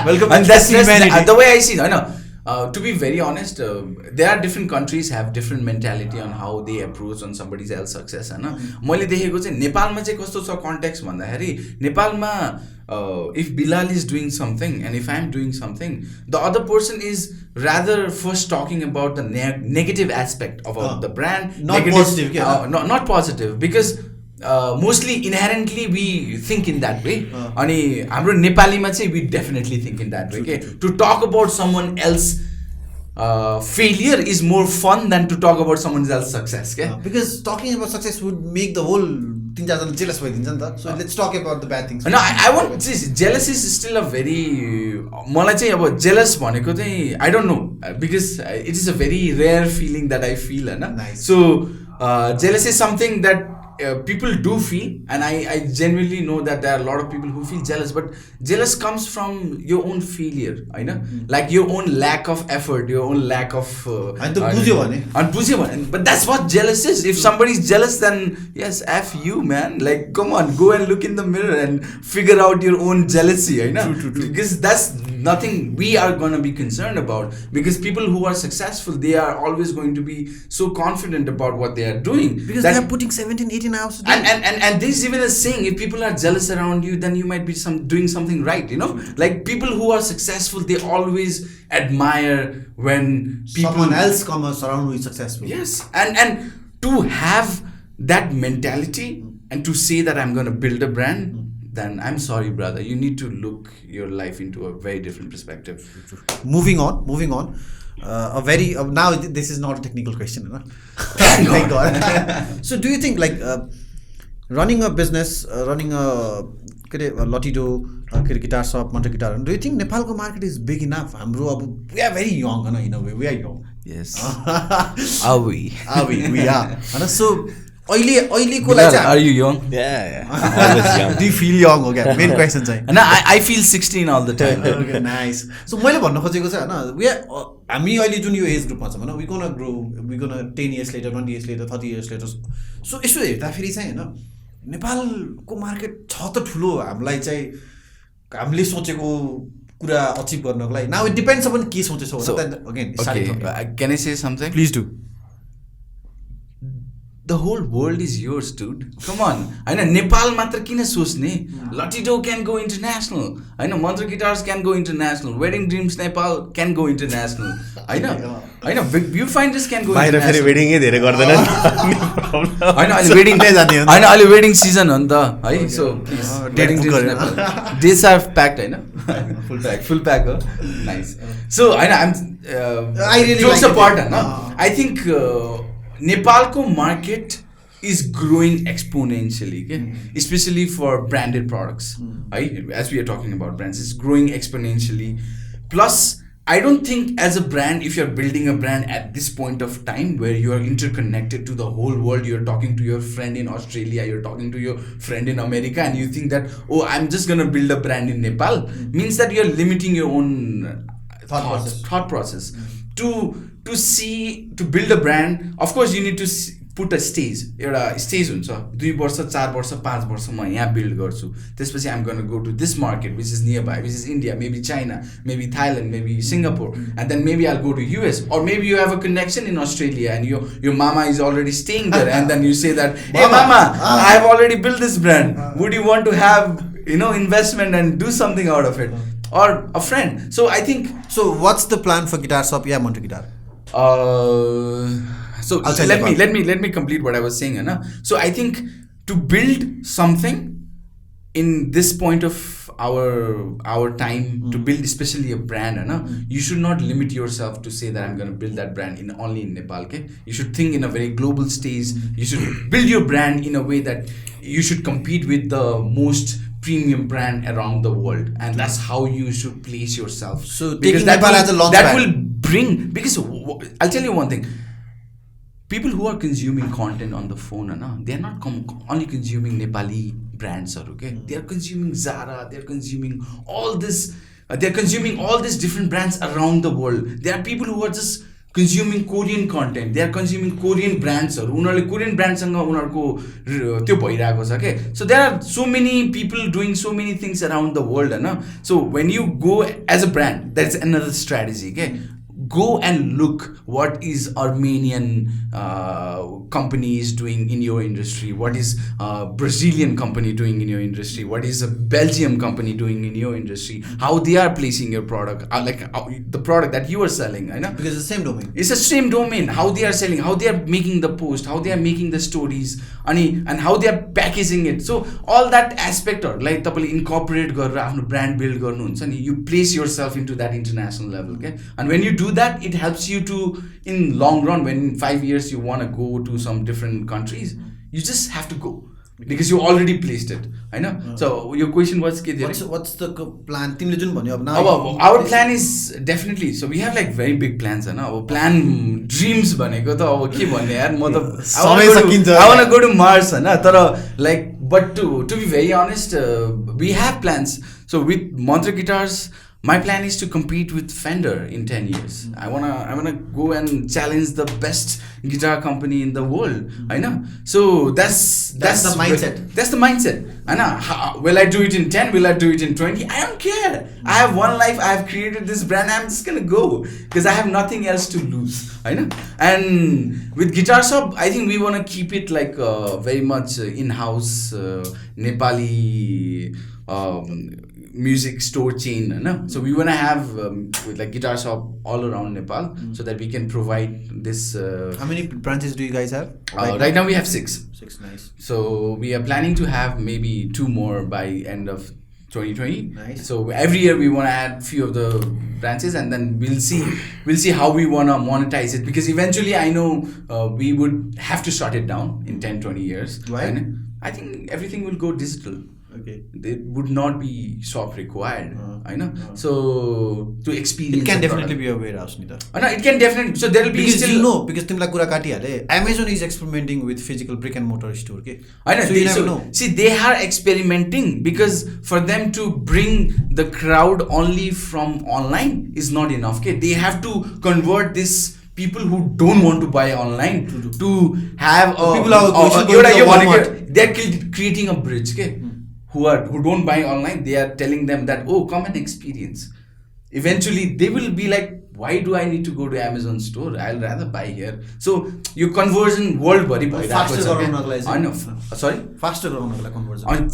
Welcome. And that's the way I see it. To be very honest, there are different countries have different mentality on how they approach on somebody else's success. मैले देखेको चाहिँ नेपालमा चाहिँ कस्तो छ context भन्दाखेरि, नेपालमा if Bilal is doing something and if I'm doing something, the other person is rather first talking about the negative aspect of the brand. Not positive. Not positive, because mostly inherently we think in that way. अनि हाम्रो नेपालीमा चाहिँ we definitely think in that way. Okay, to talk about someone else failure is more fun than to talk about someone else's success. Okay, because talking about success would make the whole 3-4 जना jealous भइदिन्छ नि त. So let's talk about the bad things. No, I want this. Jealous is still a very, मलाई चाहिँ अब jealous भनेको चाहिँ I don't know, because it is a very rare feeling that I feel, Hahn. Nice. So jealous is something that people do feel, and I genuinely know that there are a lot of people who feel jealous, but jealous comes from your own failure, like your own lack of effort, your own lack of but that's what jealous is. If somebody is jealous, then yes, F you, man, like come on, go and look in the mirror and figure out your own jealousy. True. Because that's nothing we are going to be concerned about, because people who are successful, they are always going to be so confident about what they are doing, because they are putting 17-18 hours a day. And this is even a saying, if people are jealous around you, then you might be doing something right. Like people who are successful, they always admire when people, someone else comes around who is successful. Yes, and to have that mentality and to say that I'm going to build a brand, then I'm sorry, brother, you need to look your life into a very different perspective. Moving on. Now this is not a technical question, thank God. So do you think like running a business, running a Latido guitar shop, Monte Guitar, do you think Nepal's market is big enough? We are very young, in a way. We are young. Yes. Are we? We are. And so Bilal, are you young? Yeah. Always young. Do you feel young? Okay, main question चाहिँ. No, I feel 16 all the time. Okay, nice. So मैले भन्न खोजेको चाहिँ हैन, we are हामी अहिले जुन यो as ग्रुपमा छौँ हैन, we gonna grow, we gonna 10 years later, 20 years later, 30 years later. So यसो हेर्दाखेरि चाहिँ हैन, नेपालको मार्केट छ त ठुलो, हामीलाई चाहिँ हामीले सोचेको कुरा अचिभ गर्नको लागि. Now it depends upon के सोचेछौ. Then again, okay, can I say something? Please do. the whole world is yours, dude. Come on. I know Nepal matra kina sochne. Latido can go international. I know Mantra Guitars can go international. Wedding Dreams Nepal can go international. I know. Viewfinders can go बाहिर फेरि international. वेडिङै धेरै गर्दैन I know अहिले wedding season हो नि त है. So please Wedding Dreams Nepal. Days are packed, I know. Full pack. Nice. So I know I really jokes like apart, it. no? I think Nepalko market is growing exponentially, okay? Especially for branded products. Right? As we are talking about brands, it's growing exponentially. Plus, I don't think as a brand, if you're building a brand at this point of time where you are interconnected to the whole world, you're talking to your friend in Australia, you're talking to your friend in America, and you think that, oh, I'm just gonna build a brand in Nepal, means that you're limiting your own thought process. To build a brand, of course you need to put a stage. एउटा stage हुन्छ 2 वर्ष 4 वर्ष 5 वर्ष म यहाँ build गर्छु त्यसपछि I'm going to go to this market which is nearby, which is India, maybe China, maybe Thailand, maybe Singapore, and then maybe I'll go to US, or maybe you have a connection in Australia and your mama is already staying there and then you say that, hey mama, I have already built this brand, would you want to have investment and do something out of it, or a friend. So I think what's the plan for Guitar Shop? Yeah, Monte Guitar. So let me complete what I was saying, na? So I think to build something in this point of our time, to build especially a brand, na? You should not limit yourself to say that I'm going to build that brand only in Nepal, okay? You should think in a very global stage. You should build your brand in a way that you should compete with the most premium brand around the world, and that's how you should place yourself. So taking Nepal as a launch pad. Will bring, because I'll tell you one thing. People who are consuming content on the phone, they are not only consuming Nepali brands, okay? They are consuming Zara, they are consuming all this, they're consuming all these different brands around the world. There are people who are just consuming Korean content, they are consuming Korean brands, Korean brands, okay? So there are so many people doing so many things around the world, so when you go as a brand, that's another strategy, okay? Go and look what is Armenian company is doing in your industry, what is Brazilian company doing in your industry, what is a Belgium company doing in your industry, how they are placing your product, the product that you are selling, I know, because it's the same domain. It's the same domain. How they are selling, how they are making the post, how they are making the stories, and how they are packaging it. So all that aspect, or like incorporate brand build, you place yourself into that international level, okay? And when you do that, it helps you to, in long run, when in 5 years you want to go to some different countries, you just have to go because you already placed it. I know. So your question was, what's the plan? Our plan is definitely, so we have like very big plans, our plan dreams I want to go to Mars, but to be very honest, we have plans. So with Mantra Guitars, my plan is to compete with Fender in 10 years. I wanna go and challenge the best guitar company in the world. I know. So that's the mindset. That's the mindset. I know. Will I do it in 10? Will I do it in 20? I don't care. I have one life. I have created this brand. I'm just gonna go because I have nothing else to lose. I know. And with Guitar Shop, I think we wanna keep it like very much in-house Nepali music store chain, so we want to have with like Guitar Shop all around Nepal, so that we can provide this. How many branches do you guys have? Right now we have 6. 6, nice. So we are planning to have maybe 2 more by end of 2020. Nice. So every year we want to add few of the branches, and then we'll see how we want to monetize it, because eventually I know we would have to shut it down in 10-20 years. Why? And I think everything will go digital. Okay. There would not be shop required. I know. So to experience, it can definitely be a warehouse, Nita. No, it can definitely. So there will be because still because Amazon is experimenting with physical brick and mortar store. Okay. I know. So you never know. See, they are experimenting because for them to bring the crowd only from online is not enough. Okay, they have to convert this people who don't want to buy online to have they're creating a bridge. Okay. Who don't buy online, they are telling them that, oh, come and experience. Eventually they will be like, why do I need to go to Amazon store? I'll rather buy here. So your conversion world body faster sorry, faster conversion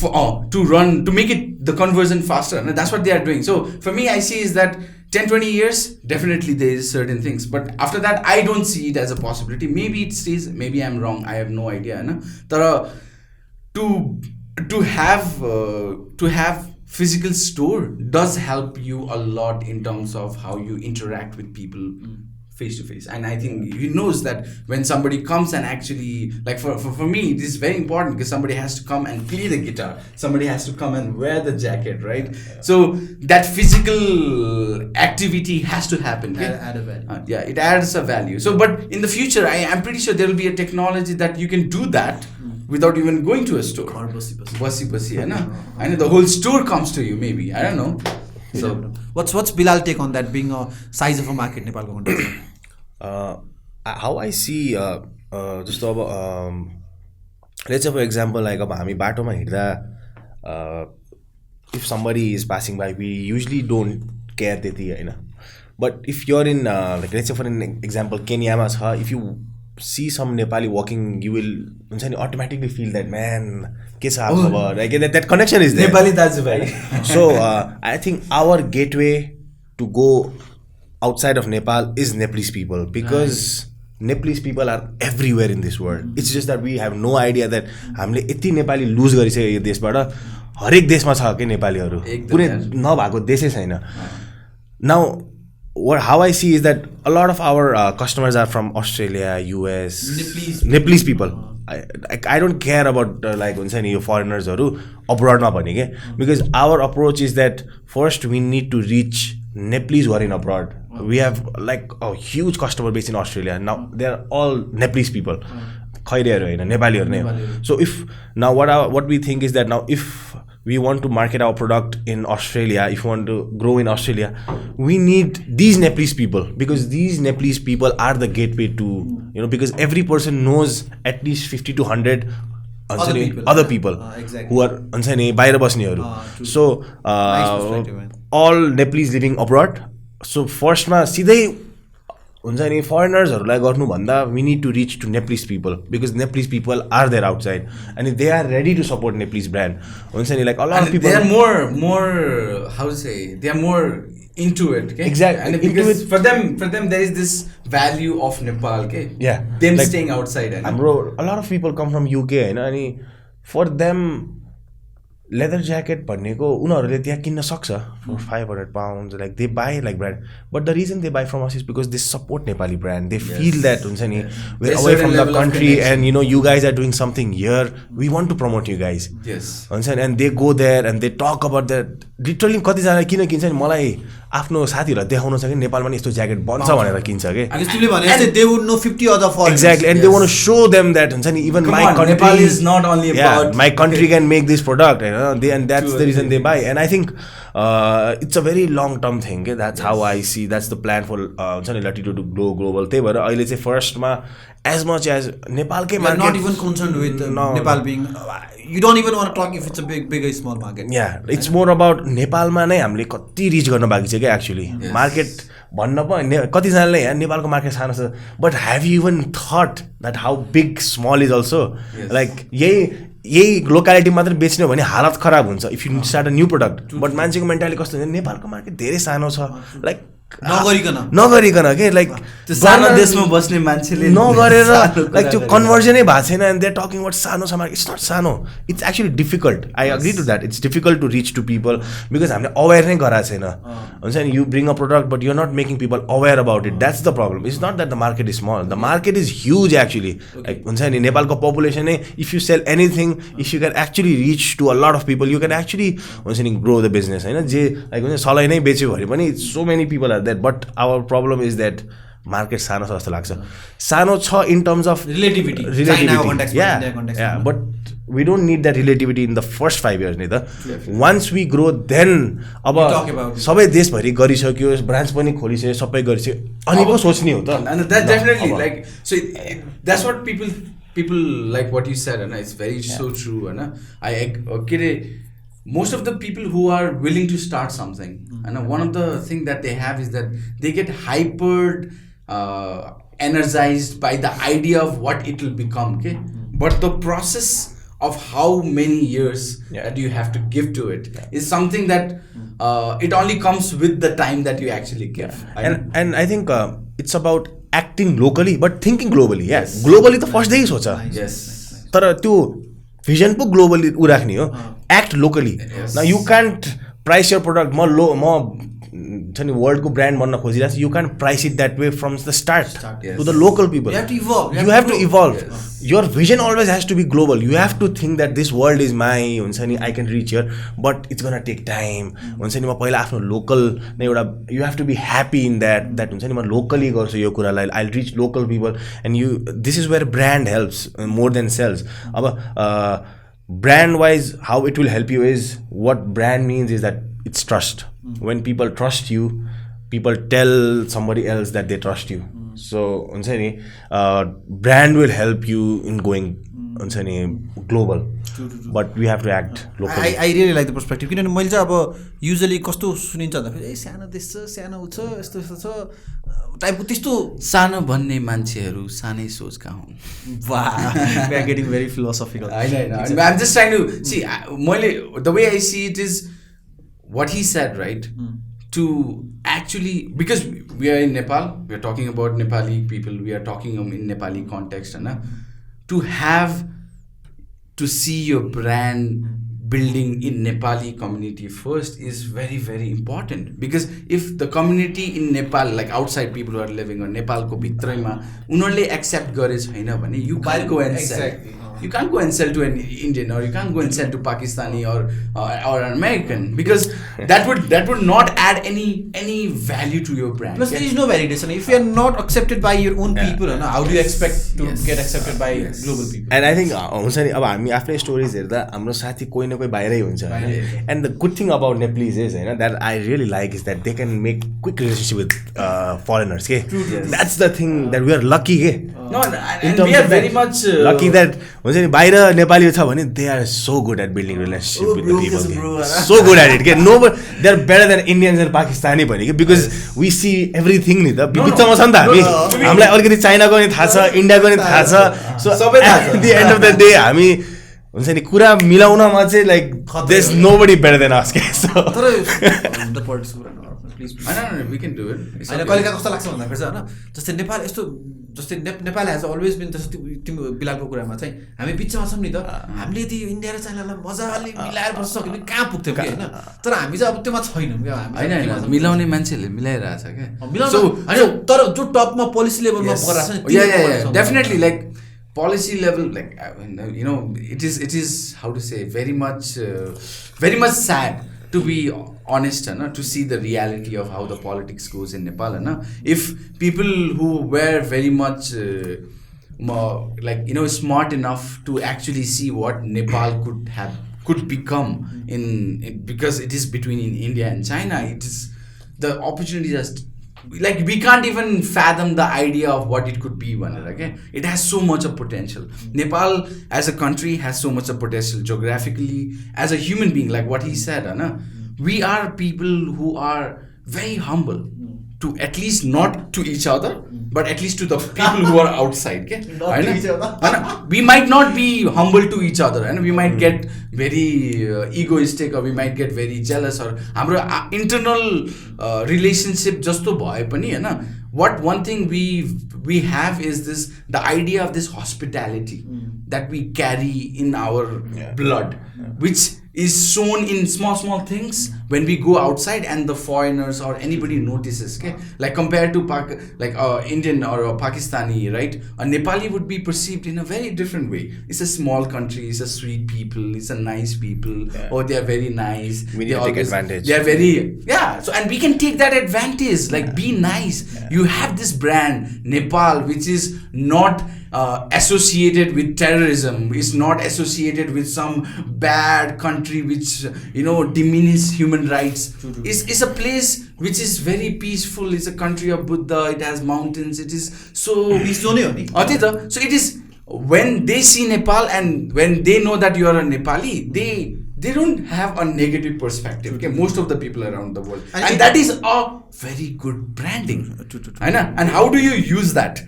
to make it the conversion faster, and that's what they are doing. So for me, I see is that 10-20 years definitely there is certain things, but after that I don't see it as a possibility. Maybe it stays, maybe I'm wrong, I have no idea, na? To have physical store does help you a lot in terms of how you interact with people face to face. And I think he knows that when somebody comes and actually, like for me, this is very important because somebody has to come and play the guitar, somebody has to come and wear the jacket, right? So that physical activity has to happen. Add a value. It adds a value. So but in the future, I'm pretty sure there will be a technology that you can do that without even going to a store. Basi, and the whole store comes to you, maybe. I don't know. So what's Bilal take on that, being a size of a market Nepal ko context? How I see just अब let's say for example like अब हामी बाटोमा हिँड्दा if somebody is passing by, we usually don't care त्यति हैन. But if you're in like let's say for an example Kenyama छ, if you see some Nepali walking, you will automatically feel that, man, ke cha khabar, like that connection is there. Nepali daju bhai. So I think our gateway to go outside of Nepal is Nepalese people, because Nepalese people are everywhere in this world. It's just that we have no idea that हामीले यति नेपाली लुज गरिसक्यो यो देशबाट. हरेक देशमा छ के नेपालीहरू, कुनै नभएको देशै छैन. Now how I see is that a lot of our customers are from Australia, US, Nepalese people. I don't care about like हुन्छ नि यो foreigners-हरु abroad-मा भने के, because our approach is that first we need to reach Nepalese who are in abroad. We have like a huge customer base in Australia. Now they are all Nepalese people. खैरेहरु हैन, नेपालीहरु नै हो. So if now what we think is that now if we want to market our product in Australia, if we want to grow in Australia, we need these Nepalese people, because these Nepalese people are the gateway to, because every person knows at least 50 to 100 other people exactly. who are बाहिर बस्नेहरु. So all Nepalese living abroad. So first ma सिधै हुन्छ नि foreigners-हरुलाई गर्नु भन्दा we need to reach to Nepalese people, because Nepalese people are there outside and they are ready to support Nepalese brand. हुन्छ नि like a lot of people, they are more how to say, they are more into it, okay? Exactly. And because for them there is this value of Nepal, okay? Yeah, them like, staying outside. A lot of people come from UK हैन, अनि for them leather jacket भनेको उनीहरुले त्यहाँ किन्न सक्छ for 500 pounds, like they buy like brand, but the reason they buy from us is because they support Nepali brand. They feel that हुन्छ नि we're away from the country and you guys are doing something here, we want to promote you guys. Yes. हुन्छ नि, and they go there and they talk about that. Literally कति जना किन किन्छ नि, मलाई आफ्नो साथीहरुलाई देखाउन छ कि नेपालमा नि यस्तो ज्याकेट बन्छ भनेर किन्छ के. And तिमीले भने जस्तै they would know 50 other foreigners. Exactly, and they want to show them that हुन्छ नि even my country, Nepal is not only about my country can make this product, and that's the reason they buy. And I think it's a very long term thing. That's how I see. That's the plan for Latido to grow global. त्यही भएर अहिले चाहिँ फर्स्टमा as much as नेपालकै market, not even concerned with Nepal being, you don't even want to talk if it's a big or small market. Yeah, it's more about नेपालमा नै हामीले कति रिच गर्न बाँकी छ के एक्चुअली. मार्केट भन्न पनि कतिजनाले यहाँ नेपालको मार्केट सानो छ, but have you even thought that how big small is also. Like यही लोकालिटी मात्र बेच्ने हो भने हालत खराब हुन्छ if you start a new product. But मान्छेको मेन्टालिटी कस्तो हुन्छ, नेपालको मार्केट धेरै सानो छ, लाइक नगरिकन के, लाइक सानो देशमा बस्ने मान्छेले नगरेर लाइक त्यो कन्भर्जनै भएको छैन. And they are talking about सानो छ मार्केट. इट्स नट सानो, it's actually difficult. I agree to that. It's difficult to reach to people because हामीले अवेर नै गराएको छैन. हुन्छ नि, you bring a product but you are not making people aware about it. That's the problem. It's not that the market is small, the market is huge actually. Like हुन्छ नि, नेपालको पपुलेसनै if you sell anything, if you can actually reach to a lot of people, you can actually हुन्छ नि grow the business. होइन, जे like हुन्छ सलाई नै बेच्यो भने पनि so many people are that. But our problem is that market सानो छ जस्तो लाग्छ. सानो छ in terms of relativity. Yeah, but we don't need that relativity in the first 5 years नि त. Once we grow, then अब सबै देशभरि गरिसक्यो, ब्रान्च पनि खोलिसक्यो, सबै गरिसक्यो, अनि पो सोच्ने हो त. And that definitely like, so that's what people like what you said, and it's very so true. And I most of the people who are willing to start something, and one of the thing that they have is that they get hyper energized by the idea of what it will become, okay? But the process of how many years that you have to give to it is something that it only comes with the time that you actually give. And I think it's about acting locally but thinking globally. Yes, globally the first day is socha. Yes. तर त्यो vision po globally उ राख्ने हो. Act locally. Now you can't price your product म छ नि वर्ल्डको brand बन्न खोजिरहेको छ. You can't price it that way from the start to the local people. You have to evolve. You have to evolve. Your vision always has to be global. You have to think that this world is my, हुन्छ नि, I can reach here, but it's gonna take time. हुन्छ नि, म पहिला आफ्नो local नै एउटा, you have to be happy in that हुन्छ नि, म लोकली गर्छु यो कुरालाई. I'll reach local people, and this is where brand helps more than sales. अब brand wise, how it will help you is, what brand means is that it's trust. When people trust you, people tell somebody else that they trust you. So हुन्छ नि, brand will help you in going हुन्छ नि global. But we have to act locally. I really like the perspective. किनभने मैले चाहिँ अब usually कस्तो सुनिन्छ भन्दाखेरि सानो देश छ, सानो उ छ, यस्तो यस्तो छ टाइपको त्यस्तो सानो भन्ने मान्छेहरू सानै सोचका हुन्. वाह, we are getting very philosophical. I know. I'm just trying to see. The way I see it is what he said, right? To actually, because we are in Nepal, we are talking about Nepali people, we are talking in Nepali context, and to see your brand building in Nepali community first is very, very important. Because if the community in Nepal, like outside people who are living on Nepal ko bhitraima, unharle accept gare chaina bhane, you can't go and sell. You can't go and sell to an Indian, or you can't go and sell to Pakistani or an American, because that would not add any value to your brand. Plus, there is no validation. If you are not accepted by your own people, how do you expect to get accepted by global people? And I think हुन्छ नि, अब हामी आफ्नै stories हेर्दा हाम्रो साथी कोही न कोही बाहिरै हुन्छ. And the good thing about Nepalese is, that I really like is that they can make quick relationship with foreigners. That's the thing that we are lucky. No, and we are very much lucky that हुन्छ नि बाहिर नेपाली छ भने they are so good at building relationship with the people. So good at it. They are better than Indians and Pakistani भने, because we see everything नि त. बिचमा छ नि त हामी. हामीलाई अलिकति चाइनाको नि थाहा छ, इन्डियाको नि थाहा छ. So at the end of the day हामी हुन्छ नि कुरा मिलाउनमा चाहिँ like there's nobody better than us. So the politics please. No, we can do it. होइन कहिलेका कस्तो लाग्छ भन्दाखेरि चाहिँ होइन, जस्तै नेपाल यस्तो, जस्तै नेपाल हेज अलवेज बिन, जस्तै तिम्रो बिलालको कुरामा चाहिँ हामी बिचमा छौँ नि त. हामीले यदि इन्डिया र चाइनालाई मजाले मिलाएर बस्न सक्यो भने कहाँ पुग्थ्यौँ कि होइन. तर हामी चाहिँ अब त्योमा छैनौँ क्या. होइन, मिलाउने मान्छेहरूले मिलाइरहेछ क्या. होइन, तर जो टपमा पोलिसी लेभलमा गरिरहेको छ नि, definitely like policy level, like it is how to say, very much sad, to be honest, to see the reality of how the politics goes in Nepal. If people who were very much smart enough to actually see what Nepal could become because it is between India and China, it is, the opportunities are like we can't even fathom the idea of what it could be. Okay, it has so much of potential. Nepal as a country has so much of potential geographically, as a human being, like what he said. We are people who are very humble, to at least not to each other, but at least to the people who are outside. Okay? Not to each other. We might not be humble to each other, and we might get very egoistic, or we might get very jealous, or our internal relationship just to boy pani. What one thing we have is the idea of this hospitality that we carry in our blood, which is shown in small things when we go outside and the foreigners or anybody notices. Okay, like compared to Indian or a Pakistani, right? A Nepali would be perceived in a very different way. It's a small country, it's a sweet people, it's a nice people. Oh, they are very nice. We need to take advantage. They are very So and we can take that advantage. Like be nice. You have this brand Nepal, which is not associated with terrorism. It's not associated with some bad country which diminish human rights. It's a place which is very peaceful. It's a country of Buddha. It has mountains. It is so So it is, when they see Nepal and when they know that you are a Nepali, they don't have a negative perspective. Okay, most of the people around the world, And and that is a very good branding. I know. And how do you use that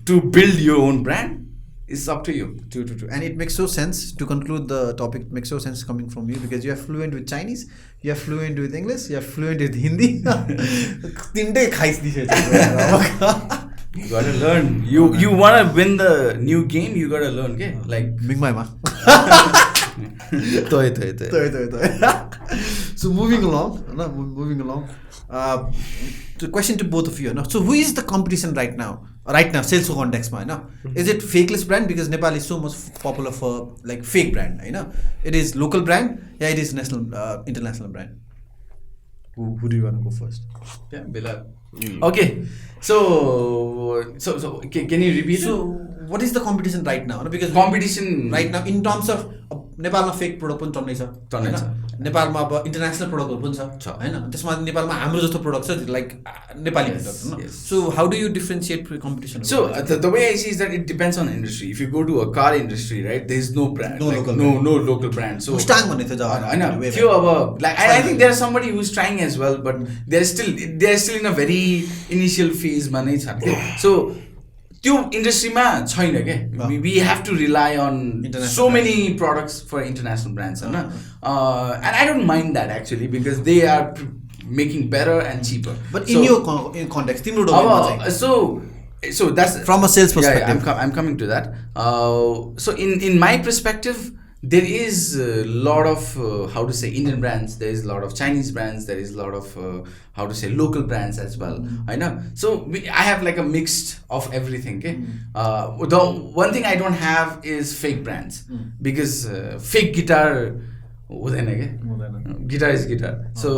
to build your own brand? It's up to you. True. And it makes so sense to conclude the topic. It makes so sense coming from you because you are fluent with Chinese, you are fluent with English, you are fluent with Hindi. Tindai खाइसदिन्छ You gotta learn. You wanna win the new game. You gotta learn. Okay, like Mingmaima. So moving along. The question to both of you. So who is the competition right now? Sales context, is it fakeless brand because Nepal is so much popular for like fake brand? It is local brand. Yeah, it is national, international brand. Who do you want to go first? Yeah, Bilal. Okay, so can you repeat So it? what is the competition right now? Because Competition right now in terms of नेपालमा fake product पनि टन्नै छ नेपालमा अब international प्रोडक्टहरु पनि छ हैन त्यसमा नेपालमा हाम्रो जस्तो प्रोडक्ट छ लाइक नेपाली प्रोडक्ट हैन so how do you differentiate competition So the way I see is that it depends on industry. If you go to a car industry, right, there is no brand, no local brand. So Mustang भन्ने थियो जग्गा I know few of like I think there's somebody who's trying as well, but they're still in a very initial phase ma nai cha. So त्यो इन्डस्ट्रीमा छैन के we have to rely on so many products for international brands and I don't mind that actually because they are making better and cheaper. But in your context तिम्रो डोमेनमा चाहिँ so that's from a sales perspective. I'm coming to that. So in my perspective, there is a lot of how to say Indian brands, there is a lot of Chinese brands, there is a lot of how to say local brands as well. I know. So I have like a mixed of everything. Okay. The one thing I don't have is fake brands because fake guitar guitar is guitar. So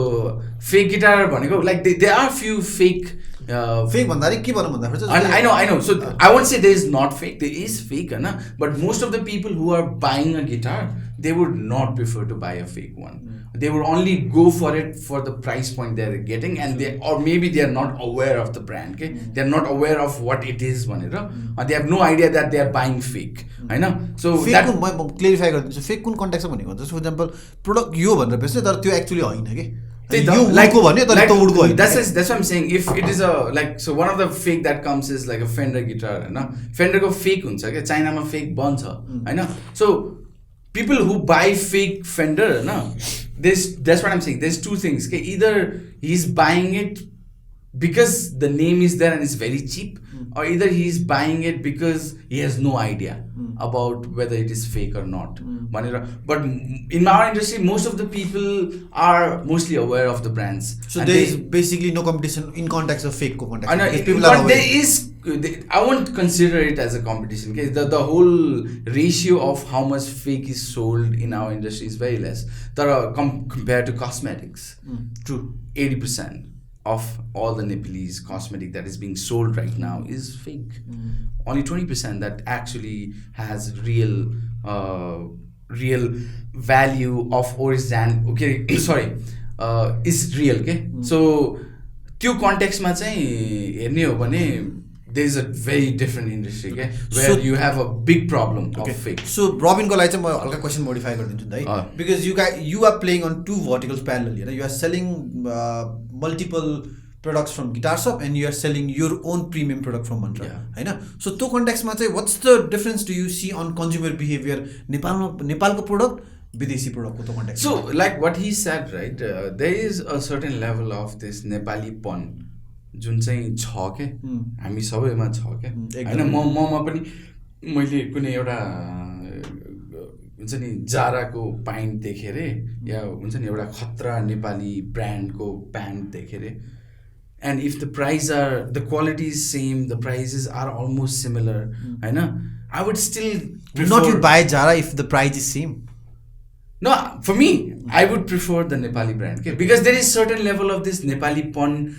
fake guitar भनेको like there are few fake fake भन्दाखेरि के भन्नु भन्दाखेरि I know. So I won't say there is not fake. There is fake, but most of the people who are buying a guitar, they would not prefer to buy a fake one. They would only go for it for the price point they're getting, and or maybe they are not aware of the brand. Okay, they are not aware of what it is, they have no idea that they are buying fake. I know. So that म clarify गरिदिन्छु fake कुन context भनेको हुन्छ for example product यो भनेर बेच्ने तर त्यो actually होइन के that's what I'm saying. If it is a like so one of the fake that comes is like a Fender guitar, Fender ko fake huncha ke China ma fake bन्छ Hahn. So people who buy fake Fender that's what I'm saying. There's two things. Okay, either he's buying it because the name is there and it's very cheap, or either he's buying it because he has no idea about whether it is fake or not. But in our industry, most of the people are mostly aware of the brands. So there is basically no competition in context of fake context. I know, but there is. I won't consider it as a competition. Okay? The whole ratio of how much fake is sold in our industry is very less. Compared to cosmetics, True, 80% of all the Nepalese cosmetic that is being sold right now is fake. Only 20% that actually has real value of original. Okay, sorry, is real. Okay, so त्यो कन्टेक्स्टमा चाहिँ हेर्ने हो भने there is a very different industry, okay, where you have a big problem of fake. So Robin को लागि चाहिँ म हल्का क्वेशन मोडिफाई गरिदिन्छु नि है because you are playing on two verticals parallelly. You are selling multiple products from Guitar Shop and you are selling your own premium product from Mantra. So त्यो कन्टेक्स्टमा चाहिँ what's the difference do you see on consumer behavior नेपालको product विदेशी प्रोडक्टको त्यो context? So like what he said, right, there is a certain level of this Nepali pun जुन चाहिँ छ के हामी सबैमा छ के हैन. ममा पनि मैले कुनै एउटा हुन्छ नि जाराको प्यान्ट देखेर या हुन्छ नि एउटा खतरा नेपाली ब्रान्डको प्यान्ट देखेर, and if the quality is same, the prices are almost similar, Hahn, I would still prefer... Not you buy Zara if the price is same. No, for me, I would prefer the Nepali brand, okay? Because there is certain level of this Nepali pun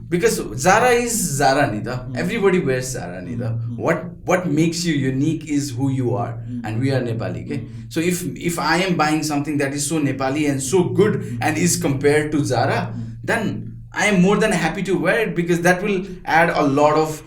because Zara is Zara nida. Everybody wears Zara nida. What makes you unique is who you are, and we are Nepali, okay? So if I am buying something that is so Nepali and so good and is compared to Zara, then I am more than happy to wear it because that will add a lot of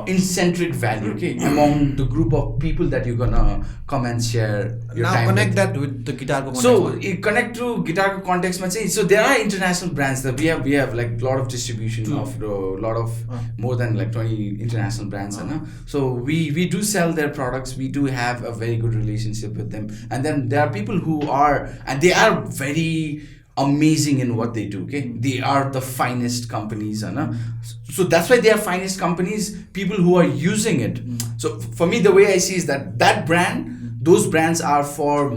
incentric value, okay, among the group of people that you're gonna come and share your now time connect with. that with the guitar ko So context. you connect to guitar context ma chahi, so there are international brands that we have like lot of distribution of lot of more than like 20 international brands, so we do sell their products, we do have a very good relationship with them, and then there are people who are, and they are very amazing in what they do, okay, they are the finest companies, so that's why they are finest companies, people who are using it. So for me, the way I see is that brand, those brands are for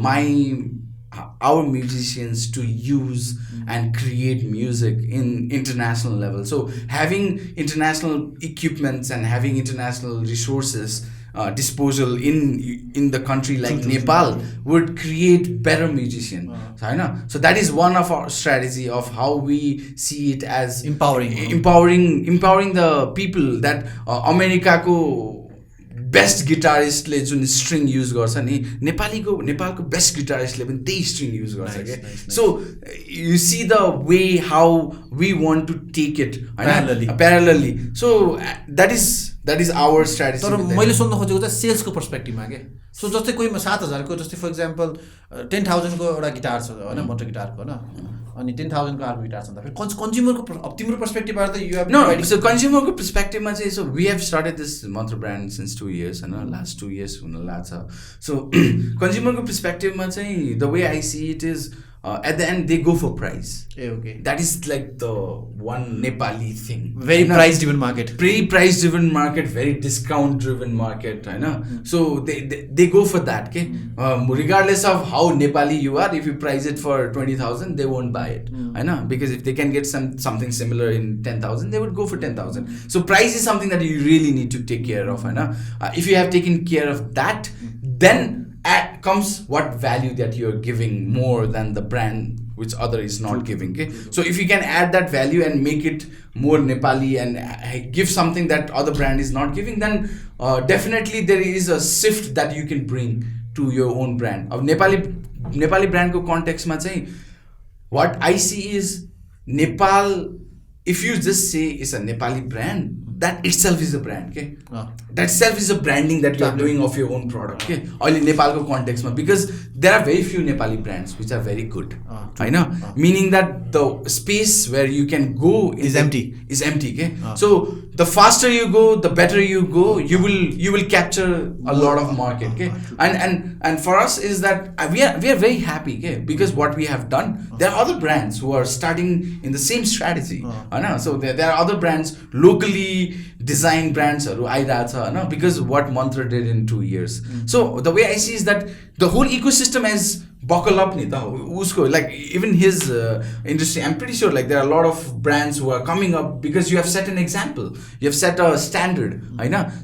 our musicians to use and create music in international level. So having international equipments and having international resources disposal in the country like Nepal would create better musician. So that is one of our strategy of how we see it as empowering the people that America ko best guitarist ले जुन string use गर्छ नि नेपालको best guitarist ले पनि त्यही string use गर्छ के. So you see the way how we want to take it parallelly. So that is our strategy. तर मैले सोध्न खोजेको चाहिँ सेल्सको पर्सपेक्टिभमा के. सो जस्तै कोही 7,000 को जस्तै फर एक्जाम्पल 10,000 को एउटा गिटार छ हैन मोटर गिटारको हैन अनि 10,000 को अर्को गिटार छ त फेरि कन्ज्युमरको अब तिम्रो पर्सपेक्टिभबाट त यु हेभ No, so कन्ज्युमरको पर्सपेक्टिभमा चाहिँ so we have started this mantra brand since 2 years and last 2 years हुन लाग्छ. So कन्ज्युमरको पर्सपेक्टिभमा चाहिँ the way I see it is at the end they go for price. Okay. That is like the one Nepali thing. Very price driven market. Very price driven market, very discount driven market, so they go for that, okay. Regardless of how Nepali you are, if you price it for 20,000 they won't buy it, because if they can get something similar in 10,000 they would go for 10,000. So price is something that you really need to take care of, if you have taken care of that, then comes what value that you're giving more than the brand which other is not giving, okay. So if you can add that value and make it more Nepali and give something that other brand is not giving, then definitely there is a shift that you can bring to your own brand. Of Nepali brand ko context ma chahi, what I see is Nepal, if you just say it's a Nepali brand, that itself is a brand, okay. That itself is a branding that you are doing of your own product, okay. Only Nepal context, because there are very few Nepali brands which are very good. I know, meaning that the space where you can go is empty, okay. So the faster you go, the better you go, you will capture a lot of market, okay. And for us is that we are very happy, okay, because what we have done, there are other brands who are starting in the same strategy. I know, so there are other brands, locally designed brands because what Mantra did in 2 years. So the way I see is that the whole ecosystem has buckle up usko, like even his industry, I'm pretty sure like there are a lot of brands who are coming up because you have set an example, you have set a standard,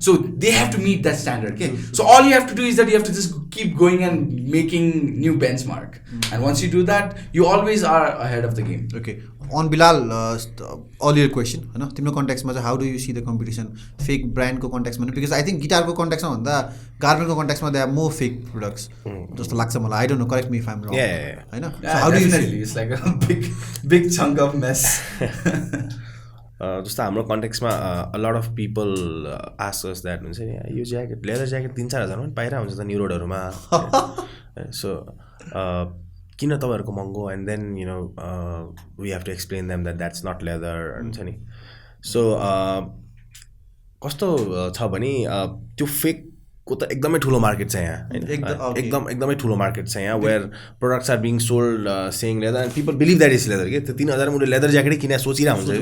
so they have to meet that standard, okay. So all you have to do is that you have to just keep going and making new benchmark, and once you do that you always are ahead of the game. Okay. On Bilal, earlier question, timro context ma how do you see the competition fake brand ko context ma, because I think guitar ko context ma bhanda garment ko context ma there are more fake products jasto लाग्छ मलाई. I don't know, correct me if I'm wrong. Yeah. So how do you see? It's like a big chunk of mess. जस्तो हाम्रो कन्टेक्समा a lot of people ask us that हुन्छ नि यो jacket leather jacket 3-4 हजारमा पनि पाइरा हुन्छ त new रोडहरुमा. So किन तपाईहरुको महँगो, and then we have to explain them that that's not leather हुन्छ नि. So कस्तो छ भने त्यो फेक को त एकदमै ठुलो मार्केट छ यहाँ हैन, एकदमै ठुलो मार्केट छ यहाँ where products are being sold saying leather and people believe that is leather के. त्यो 3,000 मुले लेदर ज्याकेटै किन सोचिरा हुन्छ कि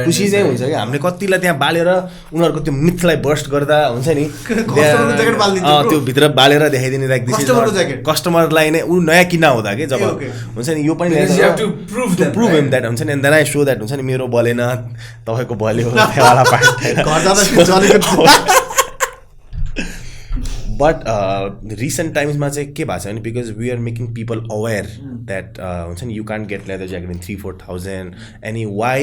खुसी चाहिँ हुन्छ कि हामीले कतिलाई त्यहाँ बालेर उनीहरुको त्यो मिथलाई बर्स्ट गर्दा हुन्छ नि कस्टमरको ज्याकेट बाल्दिन्छ त्यो भित्र बालेर देखाइदिने लाइक दिस कस्टमरको ज्याकेट कस्टमरलाई नै उ नयाँ किन्न हुँदा के जब हुन्छ नि यो पनि you have to prove him that हुन्छ नि, and then I show that हुन्छ नि मेरो बलेन तपाईको बल्यो वाला पार्ट घर जाँदा चलेको. But recent times ma चाहिँ के भएको छ भने because we are making people aware that हुन्छ नि you can't get leather jacket in 3-4,000 and why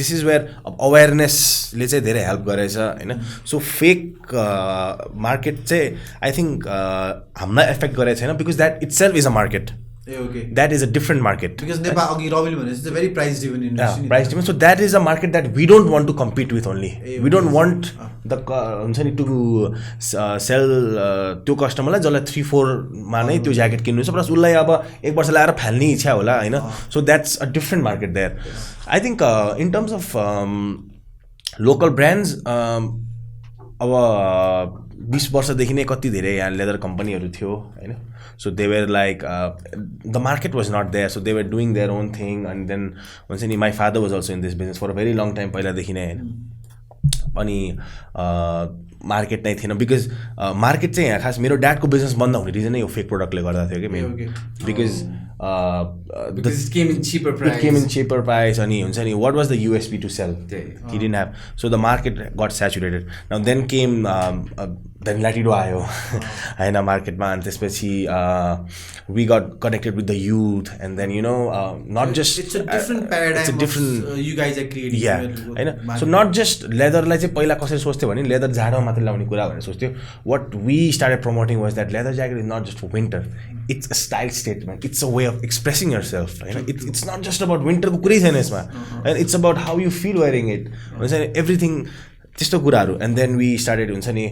this is where awareness ले चाहिँ धेरै हेल्प गरेछ हैन. So fake market चाहिँ I think हामीलाई एफेक्ट गरेको छैन because that itself is a market Okay. That is a different market. Because Nepal, again, Robin is a very price driven industry. Yeah, price driven. So that is a market that we don't want to compete with only. We don't want the हुन्छ नि to sell त्यो कस्टमरलाई जसलाई 3-4 मा नै त्यो jacket किन्नु छ प्लस उसलाई अब 1 वर्ष लगाएर फाल्ने इच्छा होला हैन. So that's a different market there. I think in terms of local brands अब 20 वर्षदेखि नै कति धेरै यहाँ लेदर कम्पनीहरू थियो हैन. So they were like the market was not there, so they were doing their own thing. And then हुन्छ नि my father was also in this business for a very long time पहिलादेखि नै हैन. अनि market नै थिएन because market चाहिँ यहाँ खास मेरो ड्याडको बिजनेस बन्द हुने रिजनै यो फेक प्रोडक्टले गर्दा थियो कि main. Because it came in cheaper price. It came in cheaper price. अनि हुन्छ नि what was the USP to sell? He didn't have. So the market got saturated. Now then came then Latido आयो हैन मार्केटमा. अनि त्यसपछि we got connected with the youth, and then you know not just it's a different paradigm. It's a different you guys are creating. Yeah, Hahn. So not just leatherलाई चाहिँ पहिला कसरी सोच्थ्यो भने leather जाडोमा मात्र लाउने कुरा भनेर सोच्थ्यो. What we started promoting was that leather jacket is not just for winter. It's a style statement. It's a way of expressing yourself. It's not just about winter को कुरै छैन यसमा. And it's about how you feel wearing it. Everything त्यस्तो कुराहरू. And then we started हुन्छ नि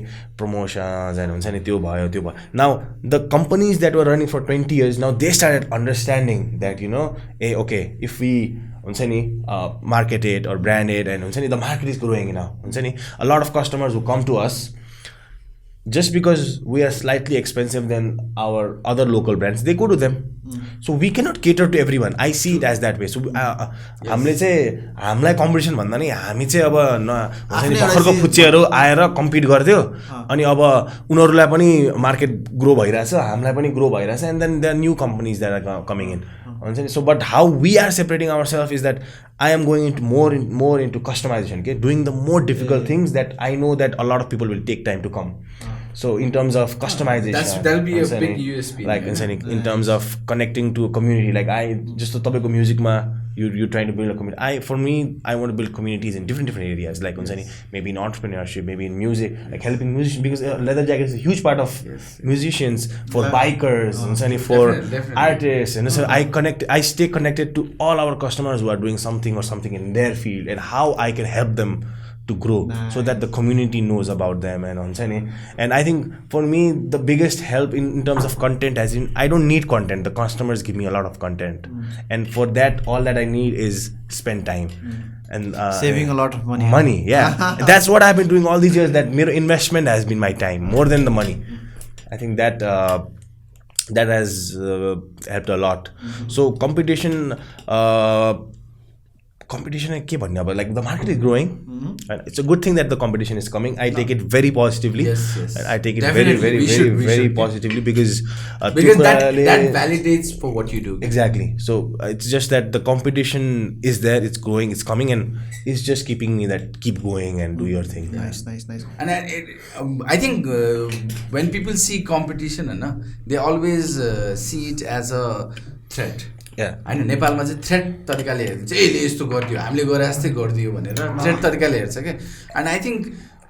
promotions and हुन्छ नि त्यो भयो. Now the companies that were running for 20 years, now they started understanding that you know okay, if we हुन्छ नि market it or brand it, and हुन्छ नि the market is growing now. हुन्छ नि a lot of customers who come to us just because we are slightly expensive than our other local brands, they go to them. So we cannot cater to everyone. I see it as that way. So हामीले चाहिँ हामीलाई competition भन्दा नि हामी चाहिँ अब हुन्छ नि भर्खरको फुच्चेहरू आएर कम्पिट गर्थ्यो. अनि अब उनीहरूलाई पनि मार्केट ग्रो भइरहेछ, हामीलाई पनि ग्रो भइरहेछ. And then there new companies that are coming in हुन्छ नि. So but how we are separating our self is that I am going into more into customization, okay? Doing the more difficult things that I know that a lot of people will take time to come. So in terms of customization, that'll be a big USP. Like in terms of connecting to a community, like I just the music ma you're trying to build a community. For me, I want to build communities in different areas, like maybe in entrepreneurship, maybe in music, like helping musicians, because leather jacket is a huge part of musicians, for bikers, for artists, and so I stay connected to all our customers who are doing something in their field, and how I can help them to grow. Nice. So that the community knows about them. And I think for me the biggest help in terms of content, as in I don't need content, the customers give me a lot of content. And for that all that I need is spend time. And saving a lot of money. Yeah. That's what I've been doing all these years, that my investment has been my time more than the money. I think that that has helped a lot. So competition के भन्ने अब, like the market is growing, and it's a good thing that the competition is coming. I take it very positively. Yes. And I take it very positively because that validates for what you do. Exactly. So it's just that the competition is there, it's growing, it's coming, and it's just keeping me that keep going and do your thing. Nice. And I think when people see competition, they always see it as a threat. होइन नेपालमा चाहिँ threat तरिकाले हेर्छ, यसले यस्तो गरिदियो, हामीले गरे जस्तै गरिदियो भनेर थ्रेट तरिकाले हेर्छ क्या. एन्ड आई थिङ्क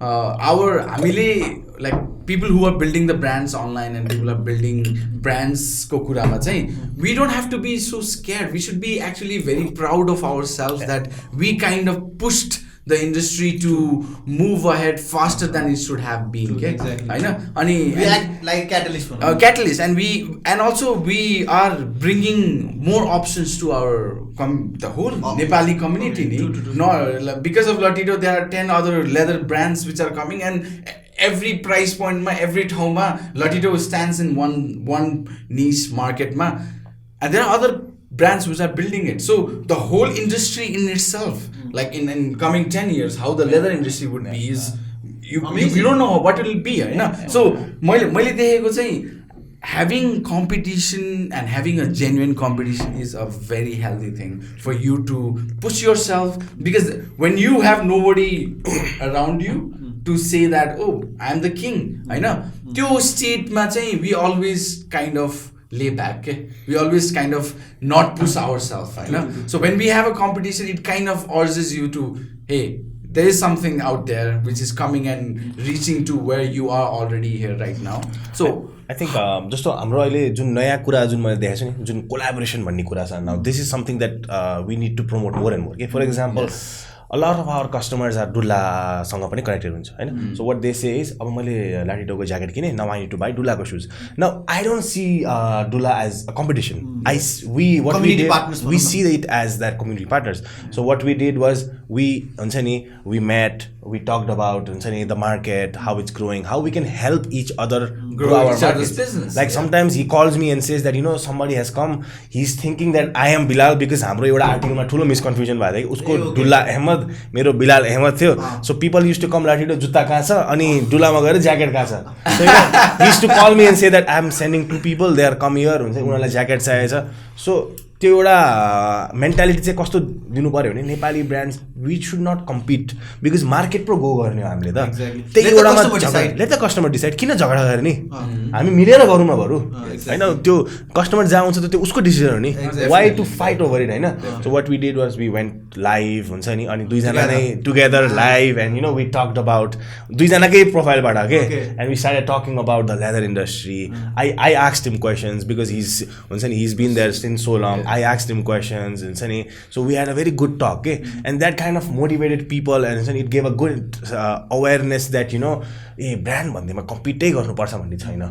हामीले like people who are building the brands online and people are building ब्रान्ड्सको कुरामा चाहिँ we don't have to be so scared. We should be actually very proud of ourself that we kind of pushed the industry to move ahead faster than it should have been. Exactly. Ani we act like catalyst for catalyst, and also we are bringing more options to our the whole Nepali community. No, because of Latido there are 10 other leather brands which are coming, and every price point ma, every ठाउँमा Latido stands in one niche market ma, and there are other brands which are building it. So the whole industry in itself, like in coming 10 years, how the leather industry would be is you don't know what it will be. So मैले देखेको चाहिँ having competition and having a genuine competition is a very healthy thing for you to push yourself, because when you have nobody around you to say that I am the king, त्यो स्टेटमा चाहिँ we always kind of lay back. We always kind of not push ourselves. So when we have a competition, it kind of urges you to, hey, there is something out there which is coming and reaching to where you are already here right now. So I think जस्तो हाम्रो अहिले जुन नयाँ कुरा जुन मैले देखेको छु नि जुन collaboration भन्ने कुरा छ now this is something that we need to promote more and more के for example a lot of our customers are डुलासँग पनि कनेक्टेड हुन्छ होइन सो वाट दे से इज अब मैले लाटिडोको ज्याकेट किनेँ now I need to buy डुलाको shoes now I don't see Dula as a competition we see it as that community partners so what we did was हुन्छ नि we met we talked about हुन्छ नि the market how it's growing how we can help each other grow our market business like sometimes he calls me and says that you know somebody has come he's thinking that I am Bilal because हाम्रो एउटा आर्टिकलमा ठुलो मिसकन्फ्युजन भएको थियो उसको डुल्ला अहमद मेरो बिलाल अहमद थियो सो people use to come लाटिडो जुत्ता कहाँ छ अनि डुलामा गएर ज्याकेट कहाँ छ सो he used to call me and say that I am sending two people they are come here हुन्छ उनीहरूलाई ज्याकेट चाहिएको छ सो त्यो एउटा मेन्टालिटी चाहिँ कस्तो दिनु पर्यो भने Nepali brands we should not compete because market प्रो गो गर्ने हो हामीले त त्यही एउटामा लेट द कस्टमर डिसाइड किन झगडा गर्ने हामी मिलेर गरौँ न बरु होइन त्यो कस्टमर जहाँ आउँछ त त्यो उसको डिसिजन हो नि why to fight over it होइन so what we did was we went live हुन्छ नि अनि दुईजना नै together live and you know we talked about दुईजनाकै प्रोफाइलबाट के and we started talking about the leather industry I asked him questions because his हुन्छ नि his been there since so long I asked him questions and so we had a very good talk and that kind of motivated people and it gave a good awareness that you know brand भन्दैमा कम्पिटै गर्नुपर्छ भन्ने छैन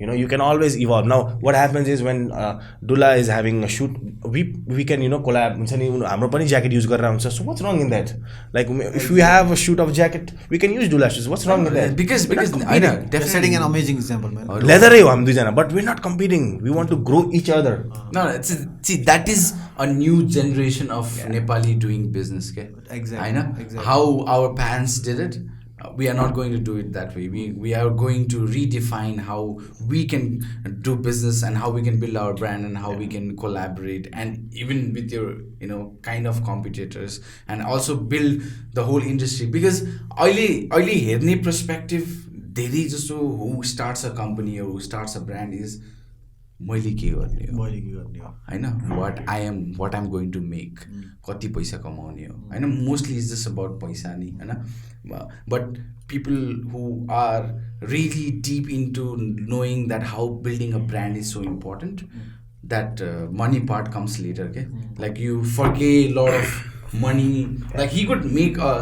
you know you can always evolve now what happens is when Dula is having a shoot we can you know collab हुन्छ नि हाम्रो पनि jacket use गरेर हुन्छ so what's wrong in that like if we have a shoot of jacket we can use Dula shoes what's wrong with that because I know they're setting an amazing example man leather हो हामी दुईजना but we're not competing we want to grow each other no see that is a new generation of Nepali doing business exactly I know how our parents did it we are not going to do it that way we are going to redefine how we can do business and how we can build our brand and how we can collaborate and even with your you know kind of competitors and also build the whole industry because early herne perspective धेरै जस्तो who starts a company or who starts a brand is मैले के गर्ने हो होइन what I'm going to make कति पैसा कमाउने हो होइन मोस्टली इज जस्ट अबाउट पैसा नि होइन but people who are really deep into knowing that how building a brand is so important that money part comes later okay like you forget a lot of money like he could make a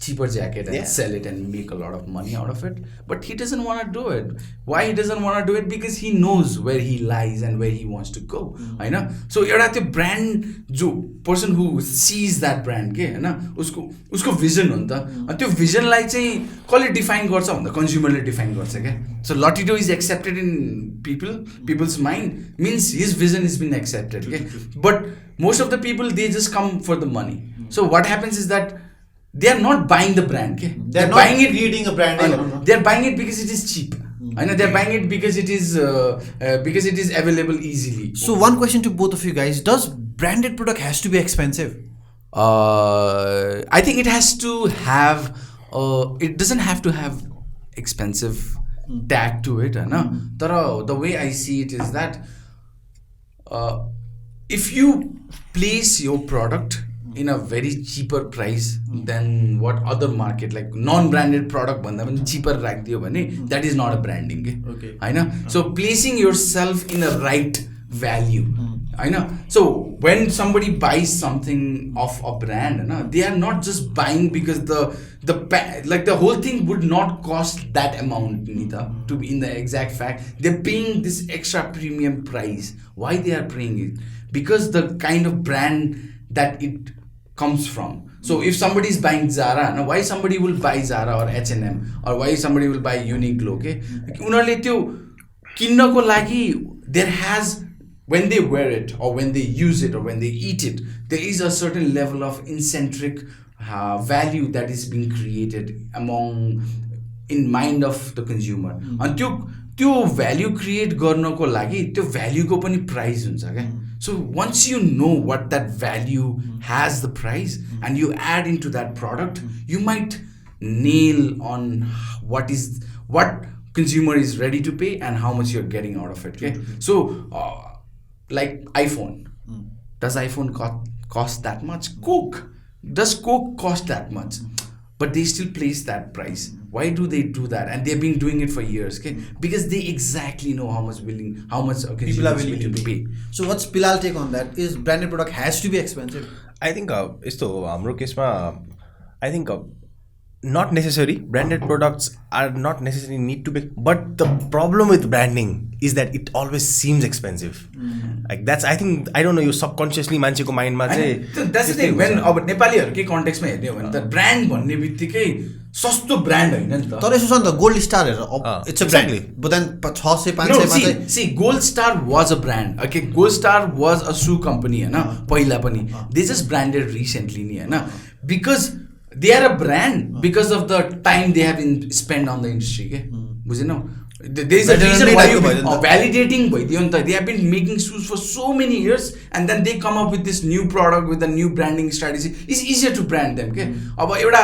cheaper jacket and sell it and make a lot of money out of it but he doesn't want to do it why he doesn't want to do it because he knows where he lies and where he wants to go होइन so एउटा त्यो brand जो person who sees that brand के होइन उसको vision हो नि त अनि त्यो visionलाई चाहिँ कसले define गर्छ भन्दा consumerले define गर्छ क्या so Latido is accepted in people's mind means his vision has been accepted okay but most of the people they just come for the money so what happens is that they are not buying the brand okay? they're not buying it reading a brand they're buying it because it is cheap I know they're buying it because it is available easily so one question to both of you guys does branded product has to be expensive I think it has to have it doesn't have to have expensive tag to it no the way I see it is that if you place your product in a very cheaper price than what other market like non-branded product भन्दा पनि cheaper राखिदियो भने that is not a branding okay होइन so placing yourself in a right value होइन so when somebody buys something of a brand they are not just buying because like the whole thing would not cost that amount Nita to be in the exact fact they're paying this extra premium price why they are paying it because the kind of brand that it comes from so if somebody is buying Zara now why somebody will buy Zara or H&M or why somebody will buy Uniqlo okay उनीहरूले त्यो किन्नको लागि there has when they wear it or when they use it or when they eat it there is a certain level of intrinsic value that is being created in mind of the consumer and त्यो value create गर्नको लागि त्यो value को पनि price हुन्छ क्या so once you know what that value has the price and you add into that product you might nail on what consumer is ready to pay and how much you're getting out of it okay so like iPhone does iPhone cost that much does Coke cost that much but they still place that price. Why do they do that? And they've been doing it for years, okay? Because they exactly know how much people are willing to pay. So what's Bilal take on that? Is branded product has to be expensive? I think यस्तो हाम्रो केसमा I think not necessary. Branded products are not necessarily need to be, but the problem with branding is that it always seems expensive. Like that's I think I don't know, you subconsciously मान्छेको माइन्डमा चाहिँ that's the thing. When अब नेपालीहरुकै कन्टेक्स्टमा हेर्ने हो भने त brand भन्ने बित्तिकै सस्तो ब्रान्ड हैन नि त. तर यसो छ नि त गोल्ड स्टार हेर it's a brand but then 600 500 मा चाहिँ see Gold Star was a brand. Okay, Gold Star was a shoe company हैन पहिला पनि. They just branded recently नि हैन because they are a brand because of the time they have spent on the industry. Okay? बुझेनौ? There is a reason why validating भइदियो नि त. They have been making shoes for so many years and then they come up with this new product with a new branding strategy. It's easier to brand them. Okay? अब एउटा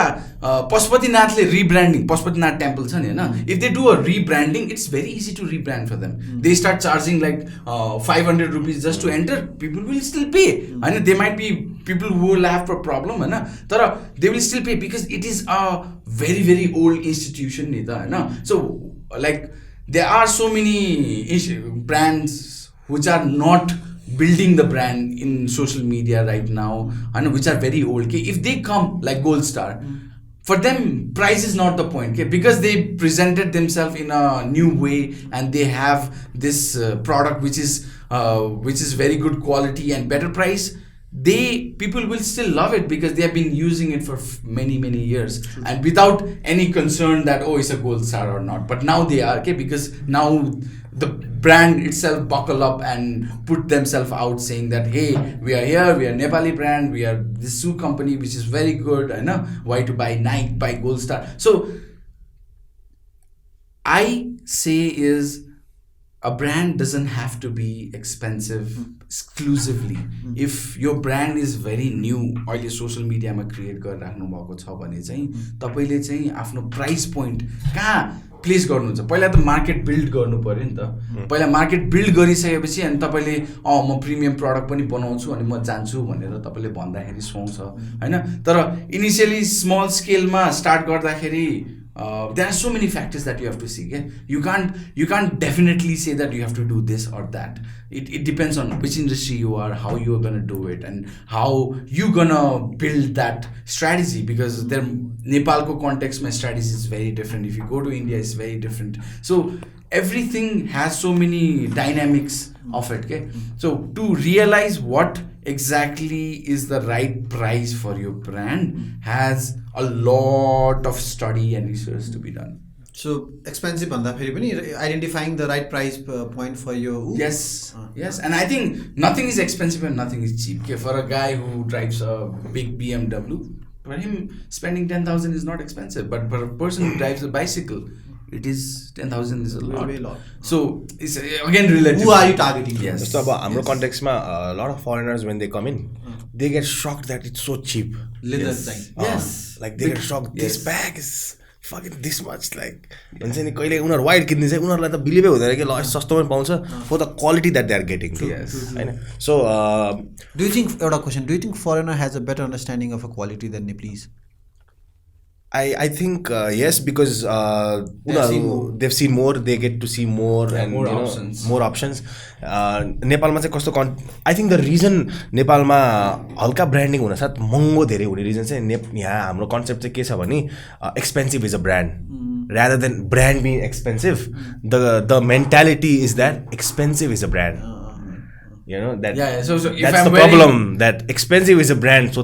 पशुपतिनाथले rebranding, Pashupatinath temple छ नि हैन? If they do a rebranding, it's very easy to rebrand for them. They start charging like 500 rupees just to enter. People will still pay. And there might be people who will have a problem हैन? तर they will still pay because it is a very very old institution नि त हैन? So like there are so many brands which are not building the brand in social media right now and which are very old. Okay? If they come like Gold Star, for them price is not the point, okay? Because they presented themselves in a new way and they have this product which is very good quality and better price. People will still love it because they have been using it for many years and without any concern that it's a Gold Star or not. But now they are, okay, because now the brand itself buckle up and put themselves out saying that hey, we are here, we are Nepali brand, we are this shoe company which is very good. I know why to buy Nike, buy Gold Star. So I say is a brand doesn't have to be expensive exclusively. If your brand is very new, अहिले social मिडियामा create गरेर राख्नु भएको छ भने चाहिँ तपाईले चाहिँ आफ्नो प्राइस पोइन्ट कहाँ प्लेस गर्नुहुन्छ. पहिला त मार्केट बिल्ड गर्नु पर्यो नि त. पहिला मार्केट बिल्ड गरिसकेपछि अनि तपाईले म प्रिमियम प्रडक्ट पनि बनाउँछु अनि म जान्छु भनेर तपाईले भन्दाखेरि सुहाउँछ हैन. तर इनिशियली स्मल स्केलमा स्टार्ट गर्दाखेरि there are so many factors that you have to see. Okay? You can't definitely say that you have to do this or that. It depends on which industry you are, how you are gonna do it, and how you gonna build that strategy. Because Nepalko context, my strategy is very different. If you go to India, it's very different. So everything has so many dynamics of it. Okay, so to realize what exactly is the right price for your brand has a lot of study and research to be done. So expensive banda pheri pani identifying the right price point for your yes, and I think nothing is expensive and nothing is cheap. Okay, for a guy who drives a big BMW, for him spending 10,000 is not expensive, but for a person who drives a bicycle, it is 10,000 is a lot. So it's again relative. Who are you targeting? Yes. So about our context, a lot of foreigners when they come in, they get shocked that it's so cheap. Leathers, yes. Like they get shocked. This bag is fucking this much. Like भन्छ नि कहिले उनीहरु wide किन्ने चाहिँ उनीहरुलाई त बिलिभै हुँदैन के ल सस्तोमा पाउँछ for the quality that they are getting. Yes. Hahn. So do you think एउटा question, do you think foreigner has a better understanding of a quality than Nepalese? I think yes, because they've seen more, they get to see more and more options. More options. नेपालमा चाहिँ कस्तो I think the reason नेपालमा हल्का branding हुन साथ महँगो धेरै हुने रिजन चाहिँ यहाँ हाम्रो कन्सेप्ट चाहिँ के छ भने expensive is a brand rather than brand being expensive. The mentality is that expensive is a brand. You know that. Yeah. So if that's I'm the problem. That expensive is a brand. So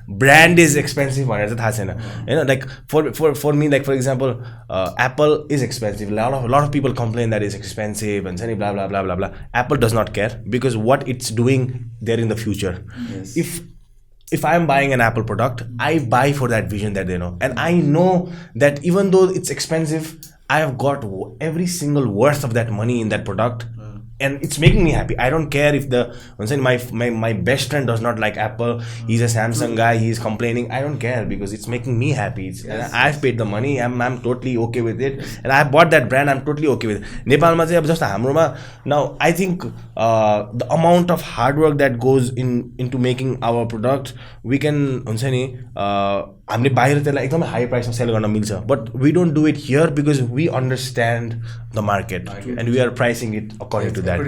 brand is expensive. You know, like for me, like for example, Apple is expensive. A lot of people complain that it's expensive and blah blah blah blah blah. Apple does not care because what it's doing there in the future. Yes. If I'm buying an Apple product, I buy for that vision that they know, and I know that even though it's expensive, I have got every single worth of that money in that product. and it's making me happy. I don't care if my best friend does not like Apple. He's a Samsung guy. He's complaining. I don't care because it's making me happy. And I've paid the money. I'm totally okay with it. And I bought that brand. I'm totally okay with it. Nepalमा चाहिँ अब जस्तो हाम्रोमा now I think the amount of hard work that goes into making our product, we can हुन्छ नि हामीले बाहिर त्यसलाई एकदमै हाई प्राइसमा सेल गर्न मिल्छ, but we don't do it here because we understand the market and we are pricing it according to that.